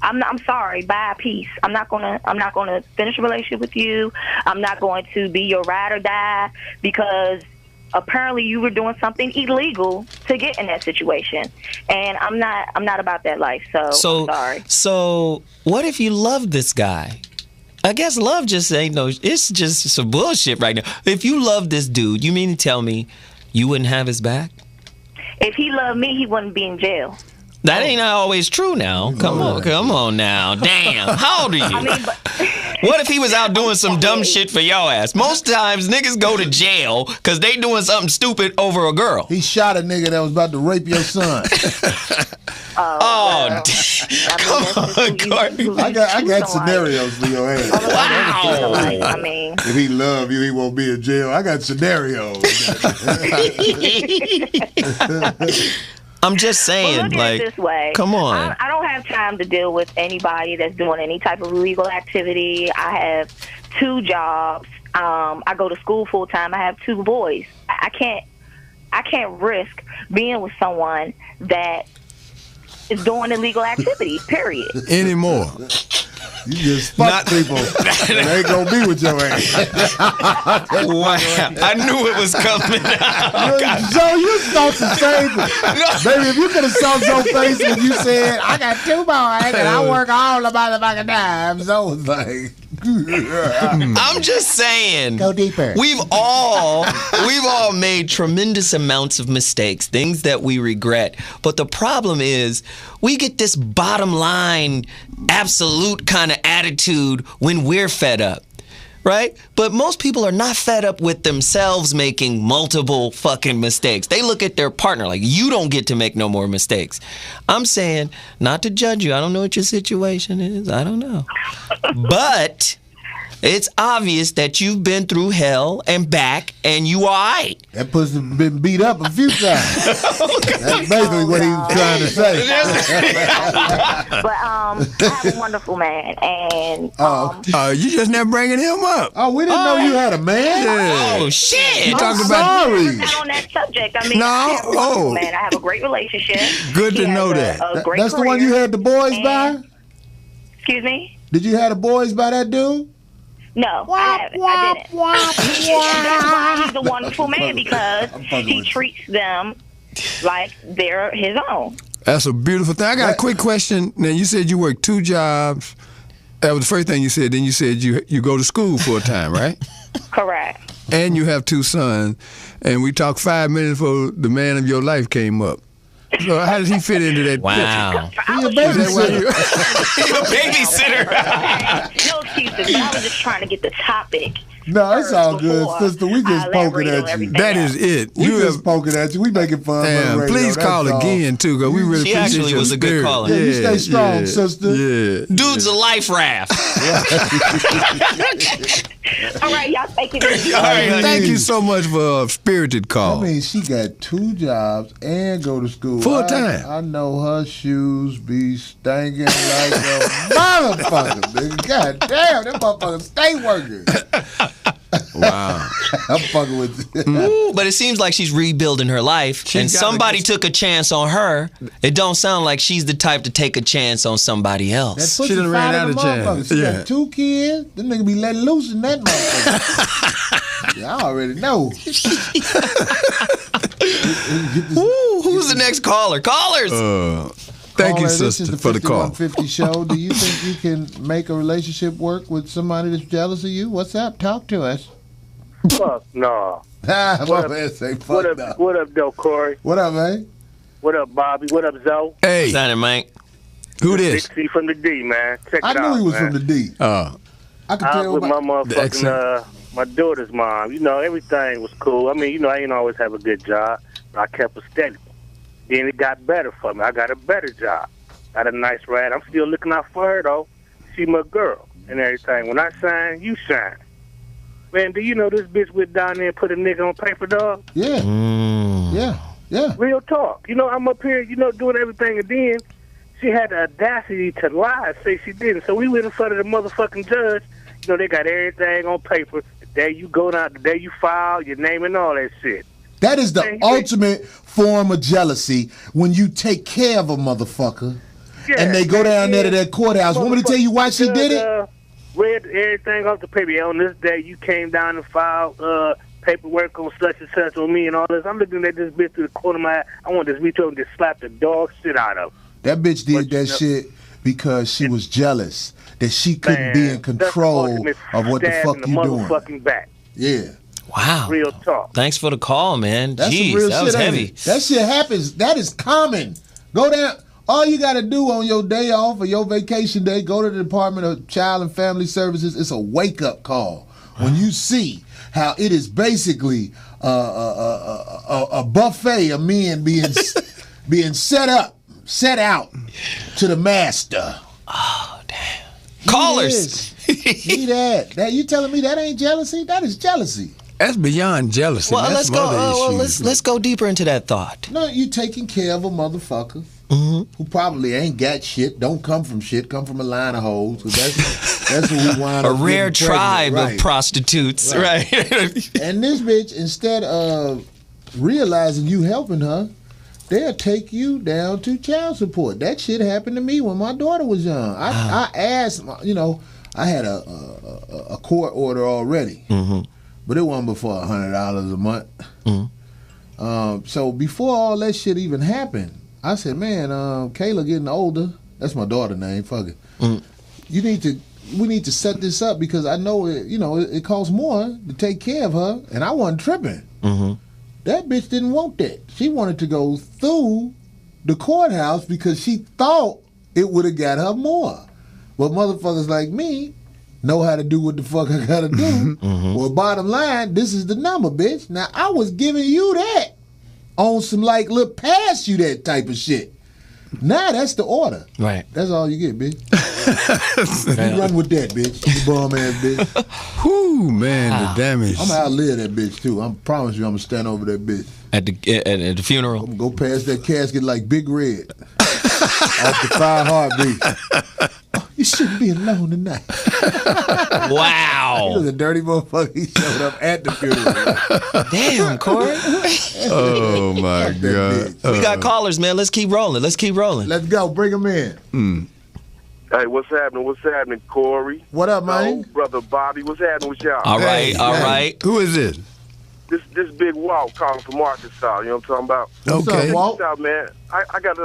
I'm sorry. Bye, peace. I'm not gonna finish a relationship with you. I'm not going to be your ride or die because apparently you were doing something illegal to get in that situation, and I'm not about that life. So I'm sorry. So what if you love this guy? I guess love just ain't no. It's just some bullshit right now. If you love this dude, you mean to tell me you wouldn't have his back? If he loved me, he wouldn't be in jail. That ain't always true now. Come on now. Damn. How old are you? I mean, but What if he was out doing some dumb shit for your ass? Most times niggas go to jail because they doing something stupid over a girl. He shot a nigga that was about to rape your son. Oh, come on, Courtney. I got scenarios for your ass. Wow. I mean, If he love you, he won't be in jail. I got scenarios. I'm just saying, well, look like, at it this way. come on. I don't have time to deal with anybody that's doing any type of illegal activity. I have 2 jobs. I go to school full time. I have 2 boys. I can't risk being with someone that is doing illegal activity. Period. Anymore. You just fuck people. They ain't gonna be with your ass. Wow. I knew it was coming. So you thought the same thing. Baby, if you could have saw Joe's face when you said, I got 2 boys and I work all the motherfucking time. So was like, I'm just saying. go deeper. We've all made tremendous amounts of mistakes, things that we regret. But the problem is we get this bottom line, absolute kind of attitude when we're fed up. Right? But most people are not fed up with themselves making multiple fucking mistakes. They look at their partner like, you don't get to make no more mistakes. I'm saying, not to judge you. I don't know what your situation is. I don't know. But it's obvious that you've been through hell and back, and you all right. That pussy been beat up a few times. That's basically what he was trying to say. But I have a wonderful man, and You just never bringing him up. Oh, we didn't know you had a man? Yeah. Oh, shit. You talking sorry. about? not on that subject. I mean, No, I have a wonderful oh. man. I have a great relationship. Good to He has know a that. great That's the one you career. had the boys by? Excuse me? Did you have the boys by that dude? No, I didn't. That's why he's a wonderful man, because he treats them like they're his own. That's a beautiful thing. I got a quick question. Now, you said you work 2 jobs. That was the first thing you said. Then you said you go to school full time, right? Correct. And you have 2 sons. And we talked 5 minutes before the man of your life came up. So how does he fit into that Wow. He a picture? Is that why babysitter. You're a babysitter. No excuses, but I was just trying to get the topic. No, it's all good, before sister. We just I poking elaborate on at you. everything That else. is it. We You just have, poking at you. We making fun of damn, the radio. please That's call all. again, too, because we really She appreciate actually your was a good spirit. caller. Yeah, you stay strong, sister. Yeah. Dude's a life raft. All right, y'all take it easy. All right, honey. Thank you so much for a spirited I call. mean, she got 2 jobs and go to school. Full time. I know her shoes be stinking like a motherfucker, nigga. God damn, that motherfucker stay working. Wow. I'm fucking with you. Ooh, but it seems like she's rebuilding her life, and gotta somebody get- took a chance on her. It don't sound like she's the type to take a chance on somebody That else. pussy done ran fine out as of a motherfucker. chance. She Yeah. got 2 kids. Them nigga be letting loose in that motherfucker. Yeah, I already know. Ooh, who's the next caller? Callers! Thank you, Caller, this is sister, the for the call. 5150 show. Do you think you can make a relationship work with somebody that's jealous of you? What's up? Talk to us. Fuck no. My What up? man say What fuck up? no. What up, though, Corey? What up, man? What up, Bobby? What up, Zoe? Hey, Sign it, man. who this? Big C from the D, man. Check I it out, knew he was man. from the D. Uh, I could I tell was with by- my Excellent. motherfucking, my daughter's mom. You know, everything was cool. I mean, you know, I didn't always have a good job, but I kept it steady. Then it got better for me. I got a better job. Got a nice ride. I'm still looking out for her, though. She my girl and everything. When I shine, you shine. Man, do you know this bitch went down there and put a nigga on paper, dog? Yeah. Yeah. Real talk. You know, I'm up here, you know, doing everything, and then she had the audacity to lie, say she didn't. So we went in front of the motherfucking judge. You know, they got everything on paper. The day you go down, the day you file, your name and all that shit. That is the Man, ultimate form of jealousy when you take care of a motherfucker and they go down there to that courthouse. Want me to tell you why she did it? Read everything off the paper. Yeah, on this day, you came down and filed paperwork on such and such on me and all this. I'm looking at this bitch through the corner of my eye. I want this bitch to just slap the dog shit out of her. That bitch did But that you know- shit because she was jealous that she couldn't Man, be in that's the control ultimate of what the stab fuck in the you doing. motherfucking back. Yeah. Wow. Real talk. Thanks for the call, man. That's Jeez, some real that shit. was ain't heavy. it? That shit happens. That is common. Go down. All you got to do on your day off or your vacation day, go to the Department of Child and Family Services. It's a wake-up call when you see how it is basically a buffet of men being set out to the master. Oh, damn. Callers. See that? You telling me that ain't jealousy? That is jealousy. That's beyond jealousy. Well, That's let's go deeper into that thought. No, you taking care of a motherfucker who probably ain't got shit, don't come from shit, come from a line of hoes. That's what we wind A up rare getting tribe pregnant. of prostitutes, right? And this bitch, instead of realizing you helping her, they'll take you down to child support. That shit happened to me when my daughter was young. I asked, I had a court order already. But it wasn't before $100 a month. So before all that shit even happened, I said, man, Kayla getting older. That's my daughter's name. Fuck it. We need to set this up because I know it costs more to take care of her, and I wasn't tripping. That bitch didn't want that. She wanted to go through the courthouse because she thought it would have got her more. But motherfuckers like me know how to do what the fuck I gotta do. Well, bottom line, this is the number, bitch. Now, I was giving you that on some look past you that type of shit. Now that's the order. Right. That's all you get, bitch. You run with that, bitch. You bum ass bitch. Whoo, man, the damage. I'm gonna outlive that bitch too. I promise you, I'm gonna stand over that bitch. At the funeral. I'm gonna go past that casket like Big Red. Off the 5 heartbeats. You shouldn't be alone tonight. Wow. He was a dirty motherfucker. He showed up at the funeral. Damn, Corey. Oh, my God. We got callers, man. Let's keep rolling. Let's go. Bring them in. Hey, what's happening, Corey? What up, man? Brother Bobby, what's happening with y'all? All right. Who is this? This big Walt calling from Arkansas. You know what I'm talking about? What's up, Walt? Check this out, man.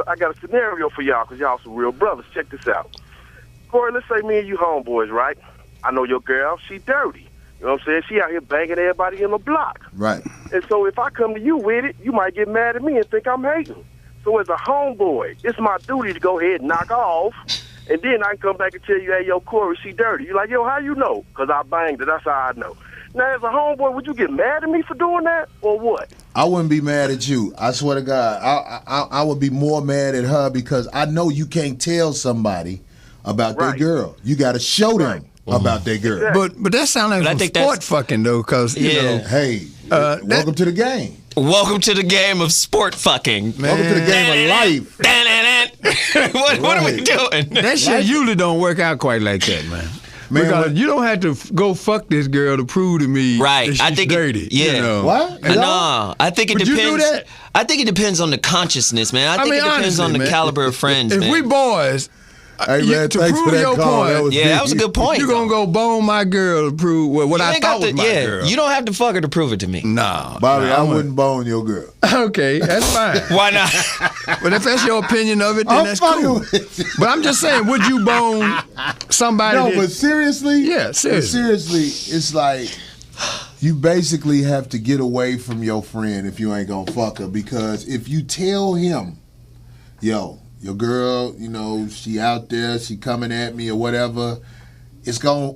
I got a scenario for y'all because y'all some real brothers. Check this out. Corey, let's say me and you homeboys, right? I know your girl. She dirty. You know what I'm saying? She out here banging everybody in the block. Right. And so if I come to you with it, you might get mad at me and think I'm hating. So as a homeboy, it's my duty to go ahead and knock off. And then I can come back and tell you, hey, yo, Corey, she dirty. You're like, yo, how you know? Because I banged her. That's how I know. Now, as a homeboy, would you get mad at me for doing that or what? I wouldn't be mad at you. I swear to God. I would be more mad at her because I know you can't tell somebody about their girl. You got to show them about their girl. Exactly. But that sounds like some sport fucking, though, because, you know. Hey, welcome to the game. Welcome to the game of sport fucking. Welcome to the game of life. What are we doing? That shit usually don't work out quite like that, man. Because you don't have to go fuck this girl to prove to me that she's I think dirty. Yeah. You know? What? No, I think it Would depends. you do that? I think it depends on the consciousness, man. I think mean, it depends honestly, on the man, caliber of friends, if man. we boys, Hey, man, to thanks prove for that your call. point, that was a good point. you're going to go bone my girl to prove what You I ain't thought got was to- my yeah, girl. You don't have to fuck her to prove it to me. Nah. Bobby, I wouldn't bone your girl. Okay, that's fine. Why not? But if that's your opinion of it, then that's cool. But I'm just saying, would you bone somebody No, that... but seriously? Yeah, seriously. It's like you basically have to get away from your friend if you ain't gonna fuck her, because if you tell him, yo, your girl, you know, she out there, she coming at me or whatever, it's gonna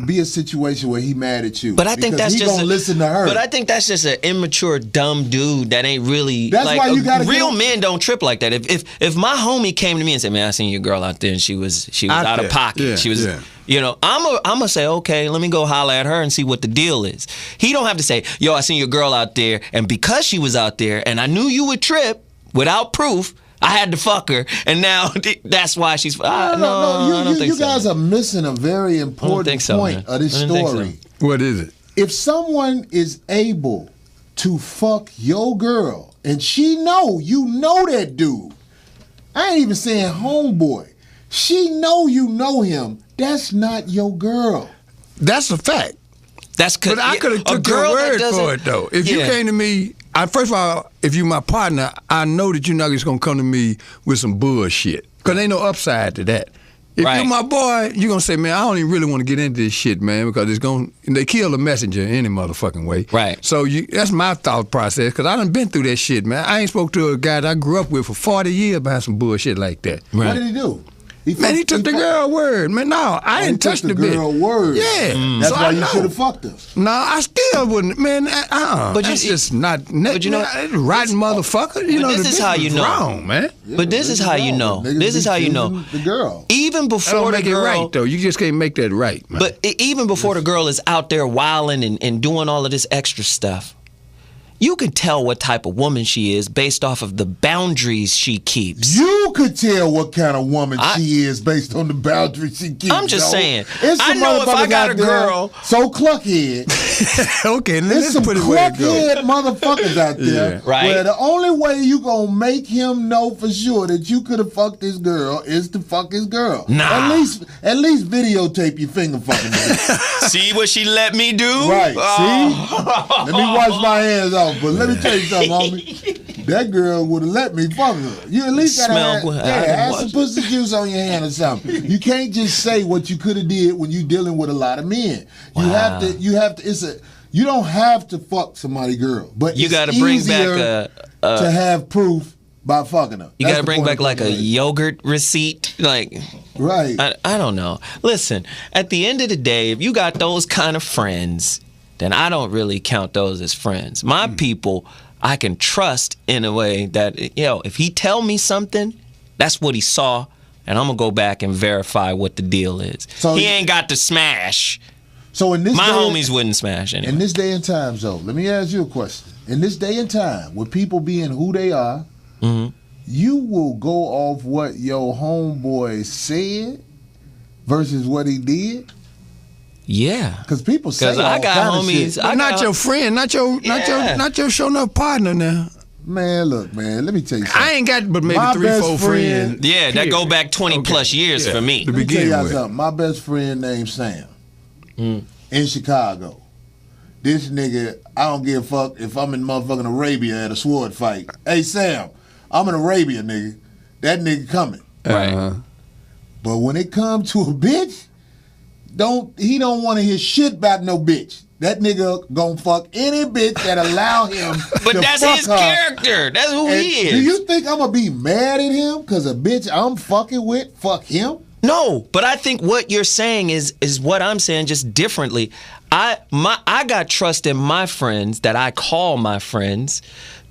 be a situation where he mad at you. But I think that's he just gonna listen to her. But I think that's just an immature, dumb dude that ain't really. That's like, why you gotta real get- men don't trip like that. If my homie came to me and said, "Man, I seen your girl out there and she was out of pocket. Yeah, she was." yeah. You know, I'm gonna say, okay, let me go holler at her and see what the deal is. He don't have to say, yo, I seen your girl out there, and because she was out there, and I knew you would trip without proof, I had to fuck her, and now that's why she's. No, I don't think you so. guys are missing a very important think so, point man. of this I don't think story. What is it? If someone is able to fuck your girl and she know you know that dude, I ain't even saying homeboy, she know you know him, that's not your girl. That's a fact. That's But I could have took your word for it, though. If you came to me, first of all, if you my partner, I know that you're not just going to come to me with some bullshit. Because ain't no upside to that. If Right. you're my boy, you're going to say, man, I don't even really want to get into this shit, man, because they kill the messenger any motherfucking way. Right. So that's my thought process, because I done been through that shit, man. I ain't spoke to a guy that I grew up with for 40 years behind some bullshit like that. What did he do? He took the girl word. Man, no, I didn't touch the bitch. girl word. Yeah. That's So why I you know. should have fucked her. No, I still wouldn't, man. But that's you- just not. but you know- rotten motherfucker. You know, this the is bitch how was you know. wrong, man. But this is how you know. Niggas This is be how you know. choosing the girl. Even That before don't the make it girl, right though. You just can't make that right, man. but even before the girl is out there wilding and doing all of this extra stuff, you can tell what type of woman she is based off of the boundaries she keeps. You could tell what kind of woman she is based on the boundaries she keeps. I'm just saying. It's I some know if I motherfuckers got out a girl- there so cluckhead. Okay, There's let's some put it where it goes. cluckhead motherfuckers out there. Yeah. Right. Where the only way you gonna make him know for sure that you could have fucked this girl is to fuck his girl. Nah. At least videotape your finger fucking. See what she let me do? Right. Oh. See? Let me wash my hands off. But let me tell you something, homie. That girl would have let me fuck her. You at least gotta Smell have, good. I have didn't some watch pussy juice on your hand or something. You can't just say what you could have did when you dealing with a lot of men. You have to. You don't have to fuck somebody girl, but You it's got to bring easier back to have proof by fucking her. You That's got to the bring point back I'm like a making. yogurt receipt. Like, Right. I don't know. Listen, at the end of the day, if you got those kind of friends, then I don't really count those as friends. My people, I can trust in a way that, if he tell me something, that's what he saw, and I'm going to go back and verify what the deal is. So he ain't got to smash. So in this My day, homies wouldn't smash anyway. in this day and time, Zoe, let me ask you a question. In this day and time, with people being who they are, you will go off what your homeboy said versus what he did? Yeah. Because people say Because all I got kind of homies. shit. I But not got- your friend, not your show enough partner now. Man, look, man, let me tell you something. I ain't got but maybe My 3-4 best friend- friends. Yeah, that period. go back 20 plus years for me. To Let me tell begin y'all with. something. My best friend named Sam in Chicago. This nigga, I don't give a fuck if I'm in motherfucking Arabia at a sword fight. Hey, Sam, I'm in Arabia, nigga. That nigga coming. Right. But when it comes to a bitch, he don't want to hear shit about no bitch. That nigga gonna fuck any bitch that allow him But to that's fuck his her. character. That's who And he is. do you think I'm gonna be mad at him because a bitch I'm fucking with fuck him? No, but I think what you're saying is what I'm saying, just differently. I got trust in my friends that I call my friends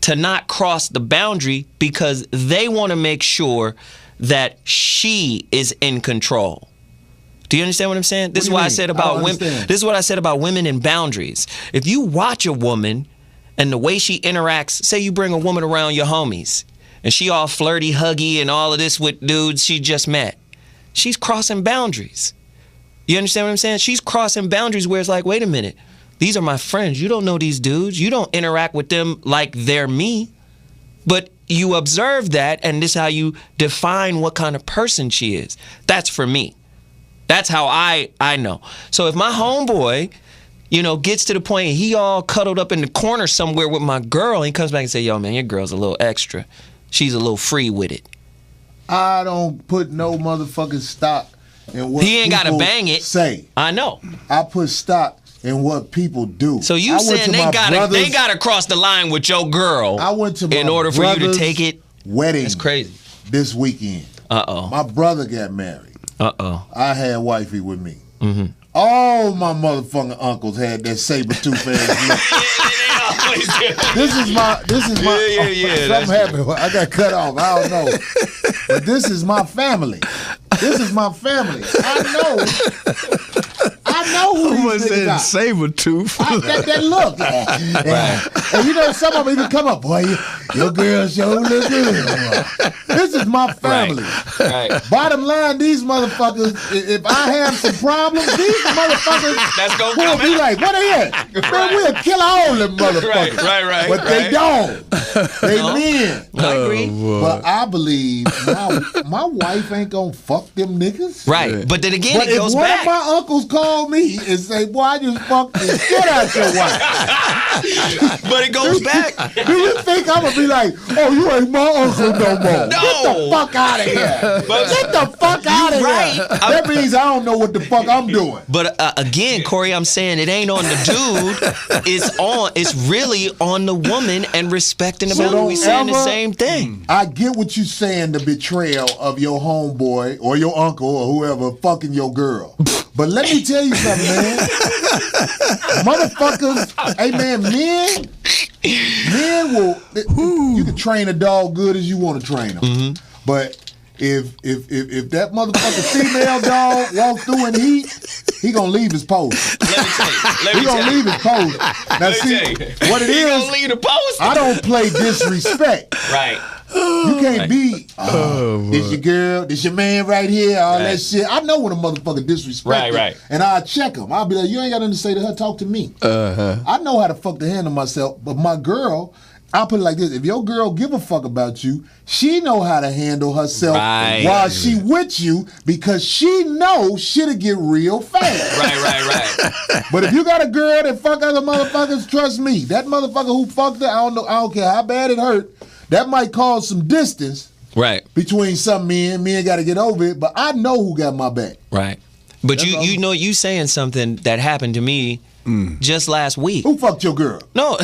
to not cross the boundary because they want to make sure that she is in control. Do you understand what I'm saying? This is do you what I mean? said I about don't women. understand. This is what I said about women and boundaries. If you watch a woman and the way she interacts, say you bring a woman around your homies and she all flirty, huggy, and all of this with dudes she just met, she's crossing boundaries. You understand what I'm saying? She's crossing boundaries where it's like, wait a minute, these are my friends. You don't know these dudes. You don't interact with them like they're me. But you observe that, and this is how you define what kind of person she is. That's for me. That's how I know. So if my homeboy, gets to the point he all cuddled up in the corner somewhere with my girl, and he comes back and say, yo, man, your girl's a little extra. She's a little free with it. I don't put no motherfucking stock in what He ain't gotta people bang it. say. I know. I put stock in what people do. So I you went saying to they my gotta brother's- cross the line with your girl I went to my in order for you to brother's take it? wedding. That's crazy. This weekend. Uh-oh. My brother got married. Uh-oh. I had wifey with me. Mm-hmm. All my motherfucking uncles had that saber-tooth ass look. This is my Yeah, something happened. I got cut off. I don't know. But this is my family. This is my family. I know who Someone these niggas said are. saber tooth. That look. And some of them even come up, boy, your girl sure look good. This is my family. Right. Bottom line, these motherfuckers, if I have some problems, these motherfuckers That's gonna will come be out. like, what are you? Man, we'll kill all them motherfuckers. Right. But they don't. They men. I agree. But I believe my wife ain't gonna fuck them niggas. Right. But then again, But it if goes one back. of my uncles called me and say, boy, I just fucked the shit out your wife. But it goes back. Do you think I'm gonna be like, oh, you ain't my uncle no more? No. Get the fuck out of here. Get the fuck out of here. That means I don't know what the fuck I'm doing. But again, Corey, I'm saying it ain't on the dude. It's really on the woman and respecting the boundary. We saying the same thing. I get what you're saying, the betrayal of your homeboy or your uncle or whoever fucking your girl. But let me tell you something, man. Motherfuckers, hey man, men will, you can train a dog good as you want to train them. But if that motherfucking female dog walk through in heat, he gonna leave his post. He gonna leave his post. Now see, what it is, gonna leave the post. I don't play disrespect. Right. You can't be, this your girl, this your man right here, all that shit. I know when a motherfucker disrespect Right. and I'll check him. I'll be like, you ain't got nothing to say to her, talk to me. I know how to fuck to handle myself, but my girl, I'll put it like this, if your girl give a fuck about you, she know how to handle herself while she with you because she knows shit'll get real fast. Right. But if you got a girl that fuck other motherfuckers, trust me, that motherfucker who fucked her, I don't care how bad it hurt, that might cause some distance between some men. Men got to get over it, but I know who got my back. Right. But you know, you saying something that happened to me just last week. Who fucked your girl? No.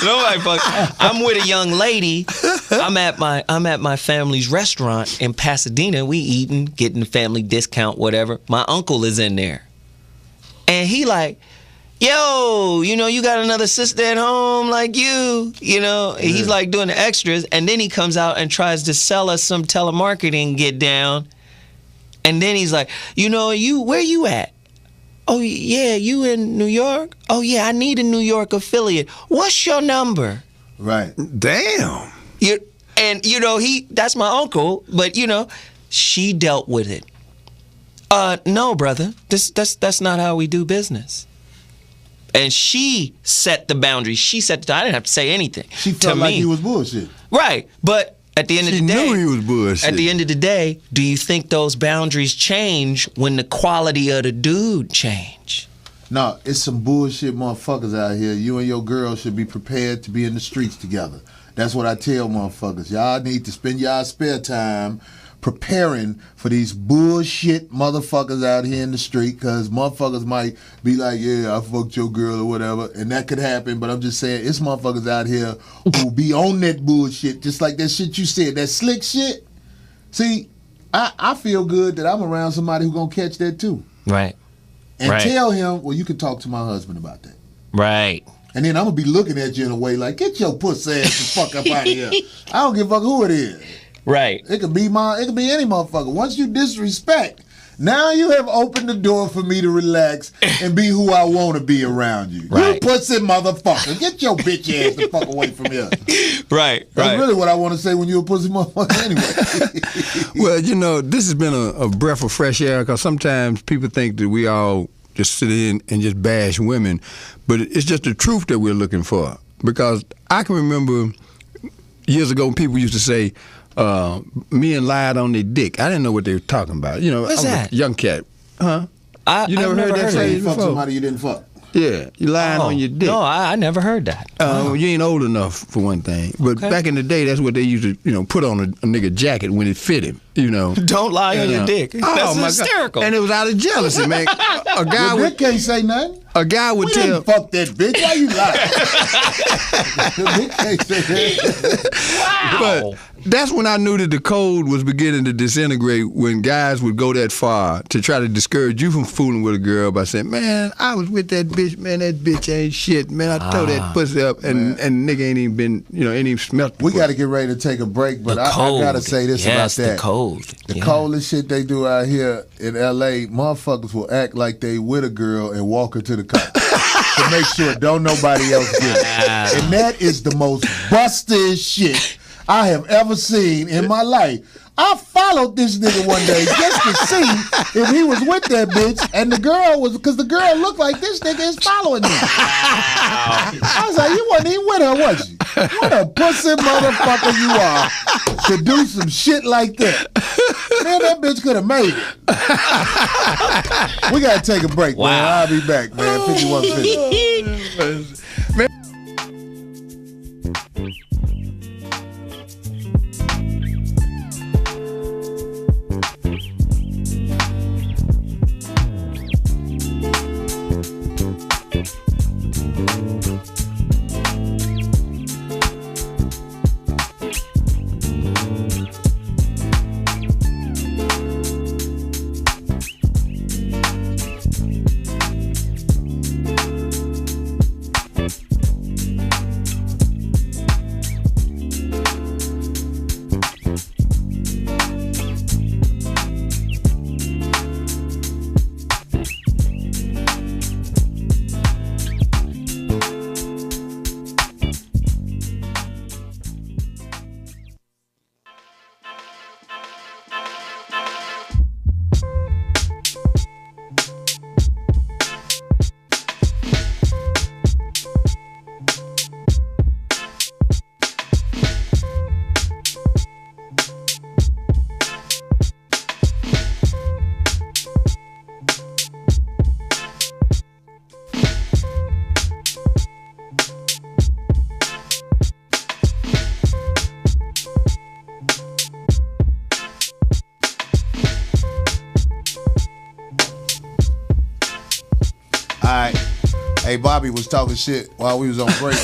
Nobody fucked. I'm with a young lady. I'm at my family's restaurant in Pasadena. We eating, getting the family discount, whatever. My uncle is in there. And he like, yo, you know, you got another sister at home like you know. He's like doing the extras, and then he comes out and tries to sell us some telemarketing get down. And then he's like, you know, where you at? Oh yeah, you in New York? Oh yeah, I need a New York affiliate. What's your number? Right. Damn. And you know, that's my uncle, but you know, she dealt with it. No, brother, that's not how we do business. And she set the boundaries. I didn't have to say anything. She felt like he was bullshit. Right. But at the end of the day, she knew he was bullshit. At the end of the day, do you think those boundaries change when the quality of the dude change? No, it's some bullshit motherfuckers out here. You and your girl should be prepared to be in the streets together. That's what I tell motherfuckers. Y'all need to spend y'all spare time preparing for these bullshit motherfuckers out here in the street, because motherfuckers might be like, yeah, I fucked your girl or whatever, and that could happen, but I'm just saying, it's motherfuckers out here who be on that bullshit, just like that shit you said, that slick shit. See, I feel good that I'm around somebody who gonna catch that too. Right. And tell him, well, you can talk to my husband about that. Right. And then I'm gonna be looking at you in a way like, get your pussy ass the fuck up out of here. I don't give a fuck who it is. Right. It could be any motherfucker. Once you disrespect, now you have opened the door for me to relax and be who I want to be around you. Right. You pussy motherfucker. Get your bitch ass the fuck away from here. Right. That's really what I want to say when you're a pussy motherfucker anyway. Well, you know, this has been a breath of fresh air, because sometimes people think that we all just sit in and just bash women, but it's just the truth that we're looking for. Because I can remember years ago when people used to say, men lied on their dick. I didn't know what they were talking about. You know, what's that? A young cat. Huh? You never heard that phrase you fuck before? somebody you didn't fuck. Yeah, you lying on your dick. No, I never heard that. You ain't old enough for one thing. But back in the day, that's what they used to, you know, put on a nigga jacket when it fit him. You know, don't lie on your dick. That's hysterical. God. And it was out of jealousy, man. A guy would can't say nothing. A guy would tell, didn't fuck that bitch. Why you lying? Can't say that. Wow. But that's when I knew that the code was beginning to disintegrate, when guys would go that far to try to discourage you from fooling with a girl by saying, man, I was with that bitch, man, that bitch ain't shit, man, I tore that pussy up, and nigga ain't even been, you know, ain't even smelt. We got to get ready to take a break, but I got to say this about that. The code. The coldest shit they do out here in L.A., motherfuckers will act like they with a girl and walk her to the car to make sure don't nobody else get it. And that is the most busted shit I have ever seen in my life. I followed this nigga one day just to see if he was with that bitch, and the girl was, because the girl looked like this nigga is following me. I was like, you wasn't even with her, was you? What a pussy motherfucker you are to do some shit like that. Man, that bitch could have made it. We got to take a break, man. I'll be back, man. 5150. Hey, Bobby was talking shit while we was on break.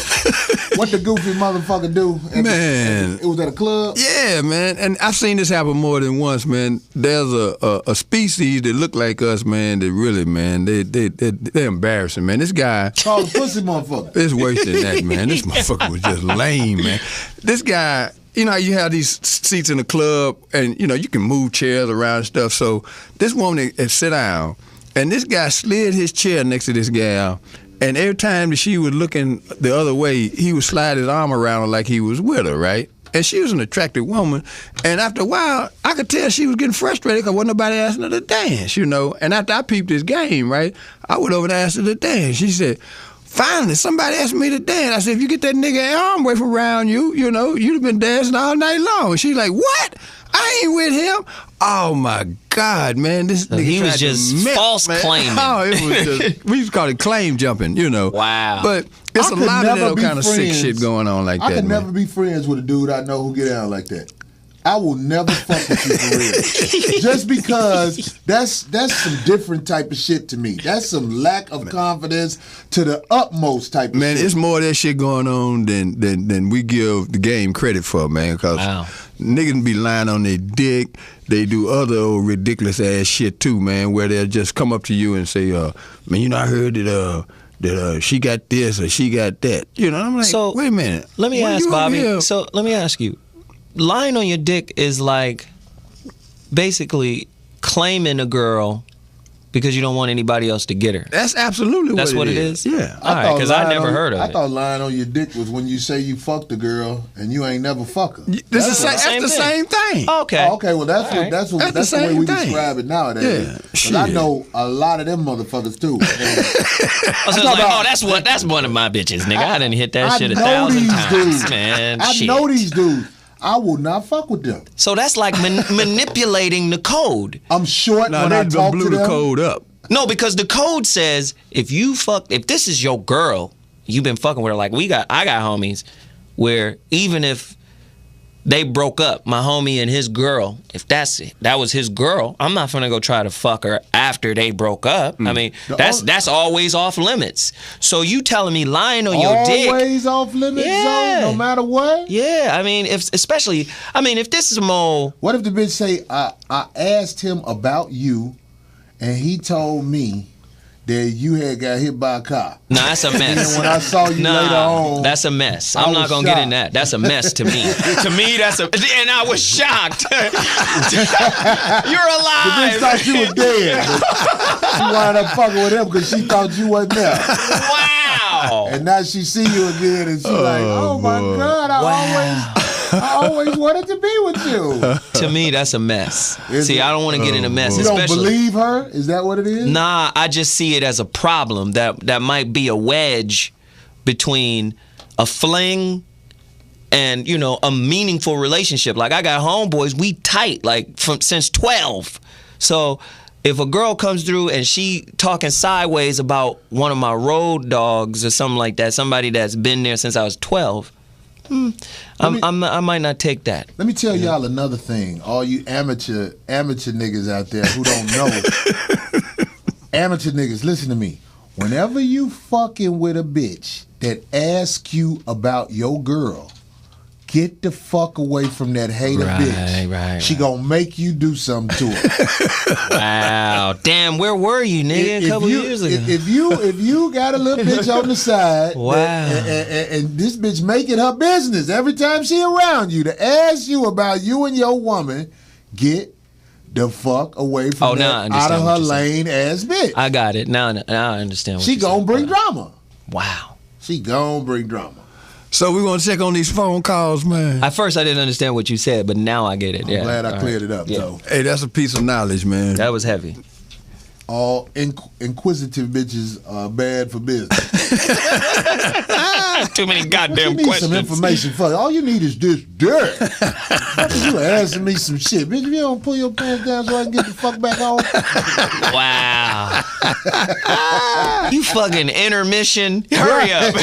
What the goofy motherfucker do? Man. It was at a club? Yeah, man. And I've seen this happen more than once, man. There's a species that look like us, man, that really, man, they're embarrassing, man. This guy... Called a pussy motherfucker. It's worse than that, man. This motherfucker was just lame, man. This guy... You know how you have these seats in the club and, you know, you can move chairs around and stuff. So this woman had sit down and this guy slid his chair next to this gal. And every time that she was looking the other way, he would slide his arm around her like he was with her, right? And she was an attractive woman. And after a while, I could tell she was getting frustrated because wasn't nobody asking her to dance, you know. And after I peeped this game, right, I went over and asked her to dance. She said, finally, somebody asked me to dance. I said, if you get that nigga arm away from around you, you know, you'd have been dancing all night long. And she's like, what? I ain't with him. Oh, my God, man. This nigga he was just false claiming. Oh, it was just, we used to call it claim jumping, you know. Wow. But there's a lot of that kind of sick shit going on like that, I could man. never be friends with a dude I know who get down like that. I will never fuck with you for real. Just because that's some different type of shit to me. That's some lack of confidence to the utmost type of shit. Man, it's more of that shit going on than we give the game credit for, man. Because niggas be lying on their dick. They do other old ridiculous ass shit too, man, where they'll just come up to you and say, man, you know, I heard that she got this or she got that. You know, I'm like, so, wait a minute. Let me ask, Bobby. So let me ask you. Lying on your dick is like basically claiming a girl because you don't want anybody else to get her. That's absolutely That's what it is. Yeah. All right, because I never heard of it. I thought lying on your dick was when you say you fucked a girl and you ain't never fuck her. That's the same thing. Okay. Oh, okay, well that's the way we describe it nowadays. Yeah. Because I know a lot of them motherfuckers too. So it's like, that's one of my bitches, nigga. I didn't hit that shit 1,000 times, dudes. man. I know these dudes. I will not fuck with them. So that's like manipulating the code. I'm short when I talk blew to them. the code up. No, because the code says if this is your girl, you've been fucking with her. Like I got homies where even if they broke up, my homie and his girl, if that was his girl, I'm not gonna go try to fuck her after they broke up. I mean, that's always off limits. So you telling me lying on your dick? Always off limits, no matter what? Yeah, I mean, if this is more... What if the bitch say, I asked him about you, and he told me that you had got hit by a car. Nah, that's a mess. And when I saw you later on, that's a mess. I'm not gonna get in that. That's a mess to me. To me, that's a. And I was shocked. You're alive. The bitch thought you was dead. She wound up fucking with him because she thought you wasn't there. Wow. And now she see you again, and she's like, "Oh my God, I always wanted to be with you." To me, that's a mess. See, I don't want to get in a mess. You don't believe her? Is that what it is? Nah, I just see it as a problem that might be a wedge between a fling and you know, a meaningful relationship. Like I got homeboys, we tight like since 12. So if a girl comes through and she talking sideways about one of my road dogs or something like that, somebody that's been there since I was 12, I might not take that. Let me tell y'all another thing. All you amateur niggas out there who don't know. Amateur niggas, listen to me. Whenever you fucking with a bitch that asks you about your girl, get the fuck away from that hater bitch. She gonna make you do something to her. Wow. Damn, where were you, nigga, a couple years ago? If you got a little bitch on the side, wow, and this bitch make it her business every time she around you to ask you about you and your woman, get the fuck away from that out of her lane ass bitch. I got it. Now I understand what she gonna bring drama. Wow. She gonna bring drama. So we want to check on these phone calls, man. At first, I didn't understand what you said, but now I get it. I'm glad I cleared it up, though. Hey, that's a piece of knowledge, man. That was heavy. All inquisitive bitches are bad for business. Too many goddamn you need questions. Some information for all you need is this dirt. You asking me some shit, bitch. If you don't pull your pants down so I can get the fuck back on. Wow. You fucking intermission. Hurry up.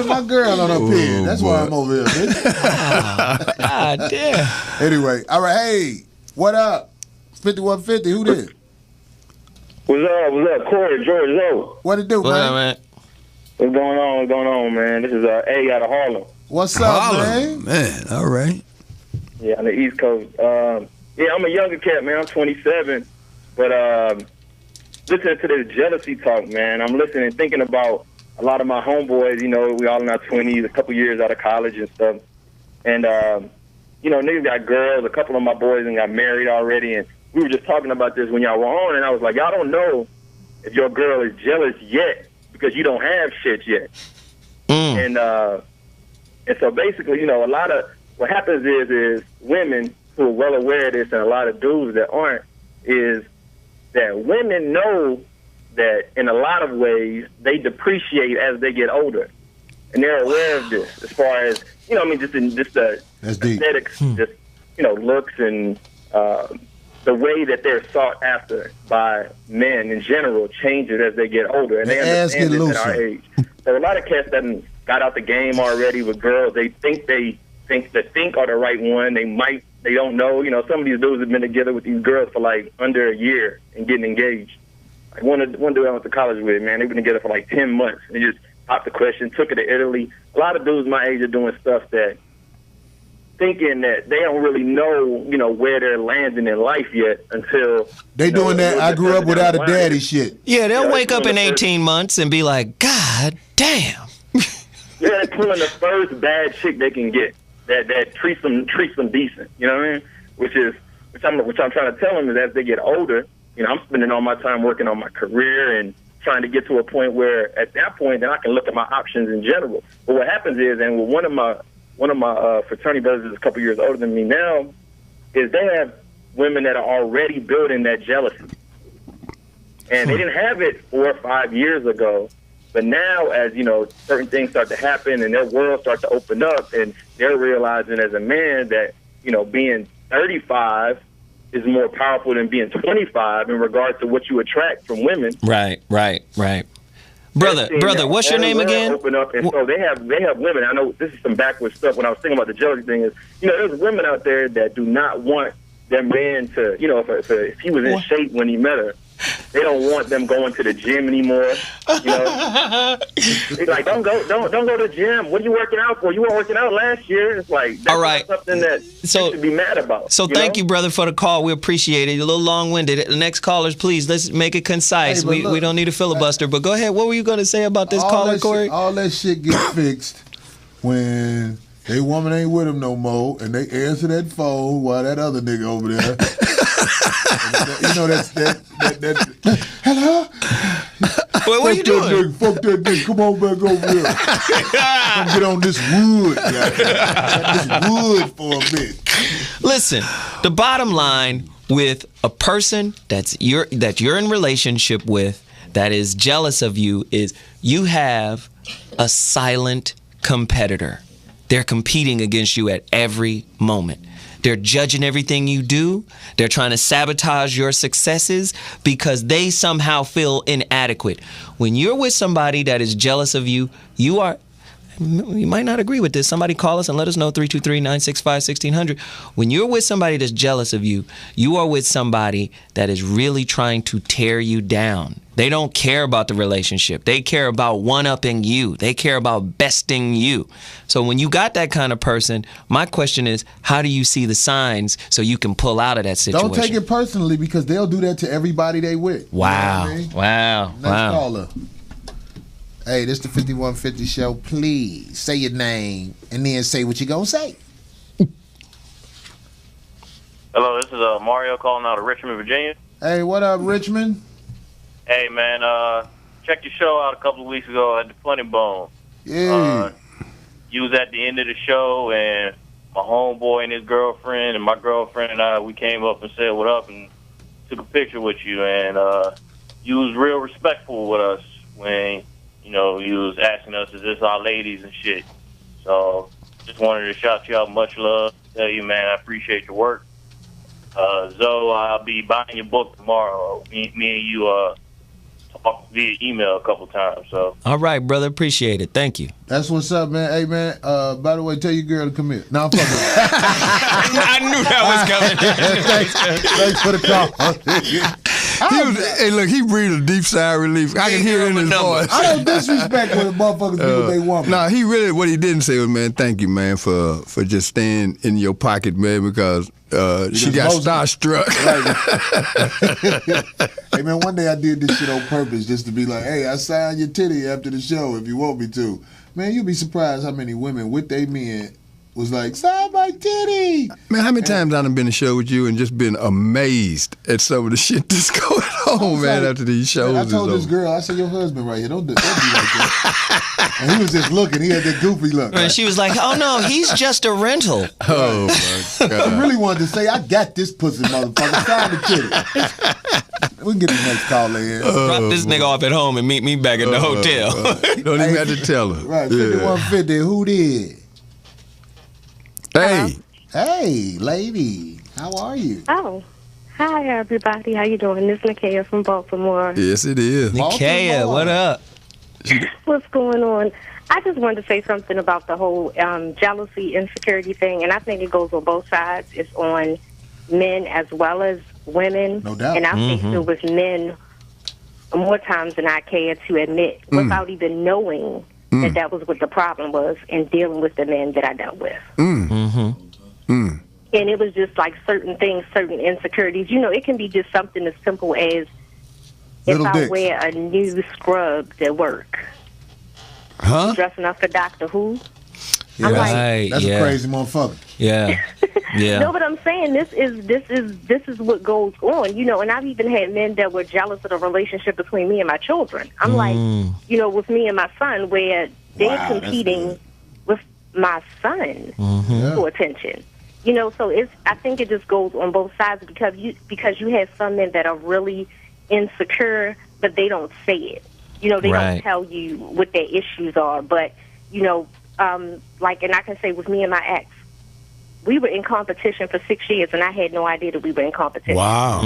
My girl on her pen. That's why I'm over here, bitch. God damn. Anyway, all right. Hey, what up? 5150. Who this? What's up? What's up? Corey, George Zoe. What it do, man? What's going on? What's going on, man? This is A out of Harlem. What's up, man? Man, all right. Yeah, on the East Coast. Yeah, I'm a younger cat, man. I'm 27. But listening to this jealousy talk, man, I'm listening, thinking about a lot of my homeboys. You know, we all in our 20s, a couple years out of college and stuff. And, you know, niggas got girls. A couple of my boys and got married already. And we were just talking about this when y'all were on. And I was like, y'all don't know if your girl is jealous yet because you don't have shit yet. And so basically, you know, a lot of what happens is women who are well aware of this and a lot of dudes that aren't is that women know that in a lot of ways they depreciate as they get older. And they're aware of this as far as, you know, I mean, just the aesthetics, just, you know, looks and the way that they're sought after by men in general changes as they get older. And they understand this at our age. So a lot of cats that got out the game already with girls, they think are the right one. They don't know. You know, some of these dudes have been together with these girls for like under a year and getting engaged. Like one dude I went to college with, man, they've been together for like 10 months. And just popped the question, took it to Italy. A lot of dudes my age are doing stuff that thinking that they don't really know, you know, where they're landing in life yet until they doing that I grew up without a daddy shit. Yeah, they'll wake up in 18 months and be like, God damn. Yeah, they're pulling the first bad chick they can get that treats them decent. You know what I mean? Which I'm trying to tell them is as they get older, you know, I'm spending all my time working on my career and trying to get to a point where at that point then I can look at my options in general. But what happens is, and with one of my fraternity brothers is a couple years older than me now, is they have women that are already building that jealousy. And they didn't have it 4 or 5 years ago. But now, as, you know, certain things start to happen and their world starts to open up and they're realizing as a man that, you know, being 35 is more powerful than being 25 in regards to what you attract from women. Right. Brother, what's your name again? Open up, and so they have women. I know this is some backwards stuff. When I was thinking about the jealousy thing, is, you know, there's women out there that do not want their man to, you know, if he was in shape when he met her, they don't want them going to the gym anymore. You know, they're like, don't go to the gym. What are you working out for? You weren't working out last year. It's like that's all right. Something that you should be mad about. So thank you, brother, for the call. We appreciate it. You're a little long-winded. The next callers, please, let's make it concise. Hey, we don't need a filibuster. But go ahead. What were you going to say about this caller, Corey? All that shit gets fixed when they woman ain't with him no more, and they answer that phone while that other nigga over there. You know, that hello? What are you doing? Fuck that nigga. Come on back over here. Come get on this wood. This wood for a bit. Listen, the bottom line with a person that you're in relationship with that is jealous of you is you have a silent competitor. They're competing against you at every moment. They're judging everything you do. They're trying to sabotage your successes because they somehow feel inadequate. When you're with somebody that is jealous of you, you might not agree with this. Somebody call us and let us know, 323-965-1600. When you're with somebody that's jealous of you, you are with somebody that is really trying to tear you down. They don't care about the relationship. They care about one-upping you. They care about besting you. So when you got that kind of person, my question is, how do you see the signs so you can pull out of that situation? Don't take it personally, because they'll do that to everybody they with. Wow. You know what I mean? Wow. Next Wow. caller. Hey, this the 5150 show. Please say your name and then say what you gonna say. Hello, this is Mario calling out of Richmond, Virginia. Hey, what up, Richmond? Hey, man, checked your show out a couple of weeks ago at the Funny Bone. Yeah. You was at the end of the show, and my homeboy and his girlfriend and my girlfriend and I, we came up and said what up and took a picture with you, and you was real respectful with us when, you know, you was asking us, is this our ladies and shit. So just wanted to shout you out, much love, tell you, man, I appreciate your work. Zoe, I'll be buying your book tomorrow. Me and you talked via email a couple times. So. All right, brother. Appreciate it. Thank you. That's what's up, man. Hey, man, by the way, tell your girl to come here. No, I'm fucking. I knew that was coming. Thanks for the call. Hey, look, he breathed a deep sigh of relief. I can hear it in his voice. I don't disrespect when the motherfuckers do what they want. No, he really, what he didn't say was, man, thank you, man, for just staying in your pocket, man, because she got starstruck. Hey, man, one day I did this shit on purpose just to be like, hey, I signed your titty after the show if you want me to. Man, you'd be surprised how many women with their men was like, sign my titty. Man, how many times I done been to a show with you and just been amazed at some of the shit that's going on, man, after these shows? I told this girl, I said, your husband right here, don't be like that. And he was just looking. He had that goofy look. And she was like, oh, no, he's just a rental. Oh, my God. I really wanted to say, I got this pussy, motherfucker. Sign the titty. We can get the next call in. Drop this nigga off at home and meet me back at the hotel. Don't even have to tell her. Right, 5150, who did? Hey. Hey, lady. How are you? Oh, hi, everybody. How you doing? This is Nakia from Baltimore. Yes, it is. Nakia, what up? What's going on? I just wanted to say something about the whole jealousy, insecurity thing, and I think it goes on both sides. It's on men as well as women. No doubt. And I think it was men more times than I care to admit without even knowing that was what the problem was in dealing with the men that I dealt with. And it was just like certain things, certain insecurities. You know, it can be just something as simple as Little if dicks. I wear a new scrubs at work. Huh? Dressing up for Doctor Who. Yeah, I'm like, Right, that's yeah. a crazy motherfucker. Yeah. Yeah. No, but I'm saying this is what goes on, you know. And I've even had men that were jealous of the relationship between me and my children. I'm like, you know, with me and my son, where they're Wow, that's competing good. with my son Yeah. for attention. You know, so I think it just goes on both sides because you have some men that are really insecure, but they don't say it. You know, they Right. don't tell you what their issues are. But you know, like, and I can say with me and my ex, we were in competition for 6 years, and I had no idea that we were in competition. Wow.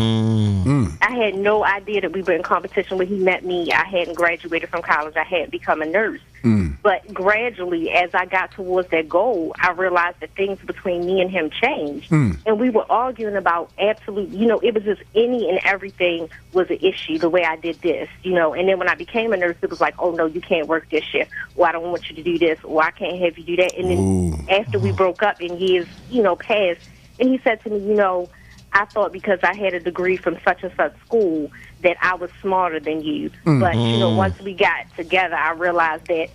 I had no idea that we were in competition when he met me. I hadn't graduated from college. I hadn't become a nurse. But gradually, as I got towards that goal, I realized that things between me and him changed. And we were arguing about absolute, you know, it was just any and everything was an issue, the way I did this, you know. And then when I became a nurse, it was like, oh, no, you can't work this shift, or I don't want you to do this, or I can't have you do that. And then after we broke up and years, you know, passed, and he said to me, you know, I thought because I had a degree from such and such school that I was smarter than you. But, you know, once we got together, I realized that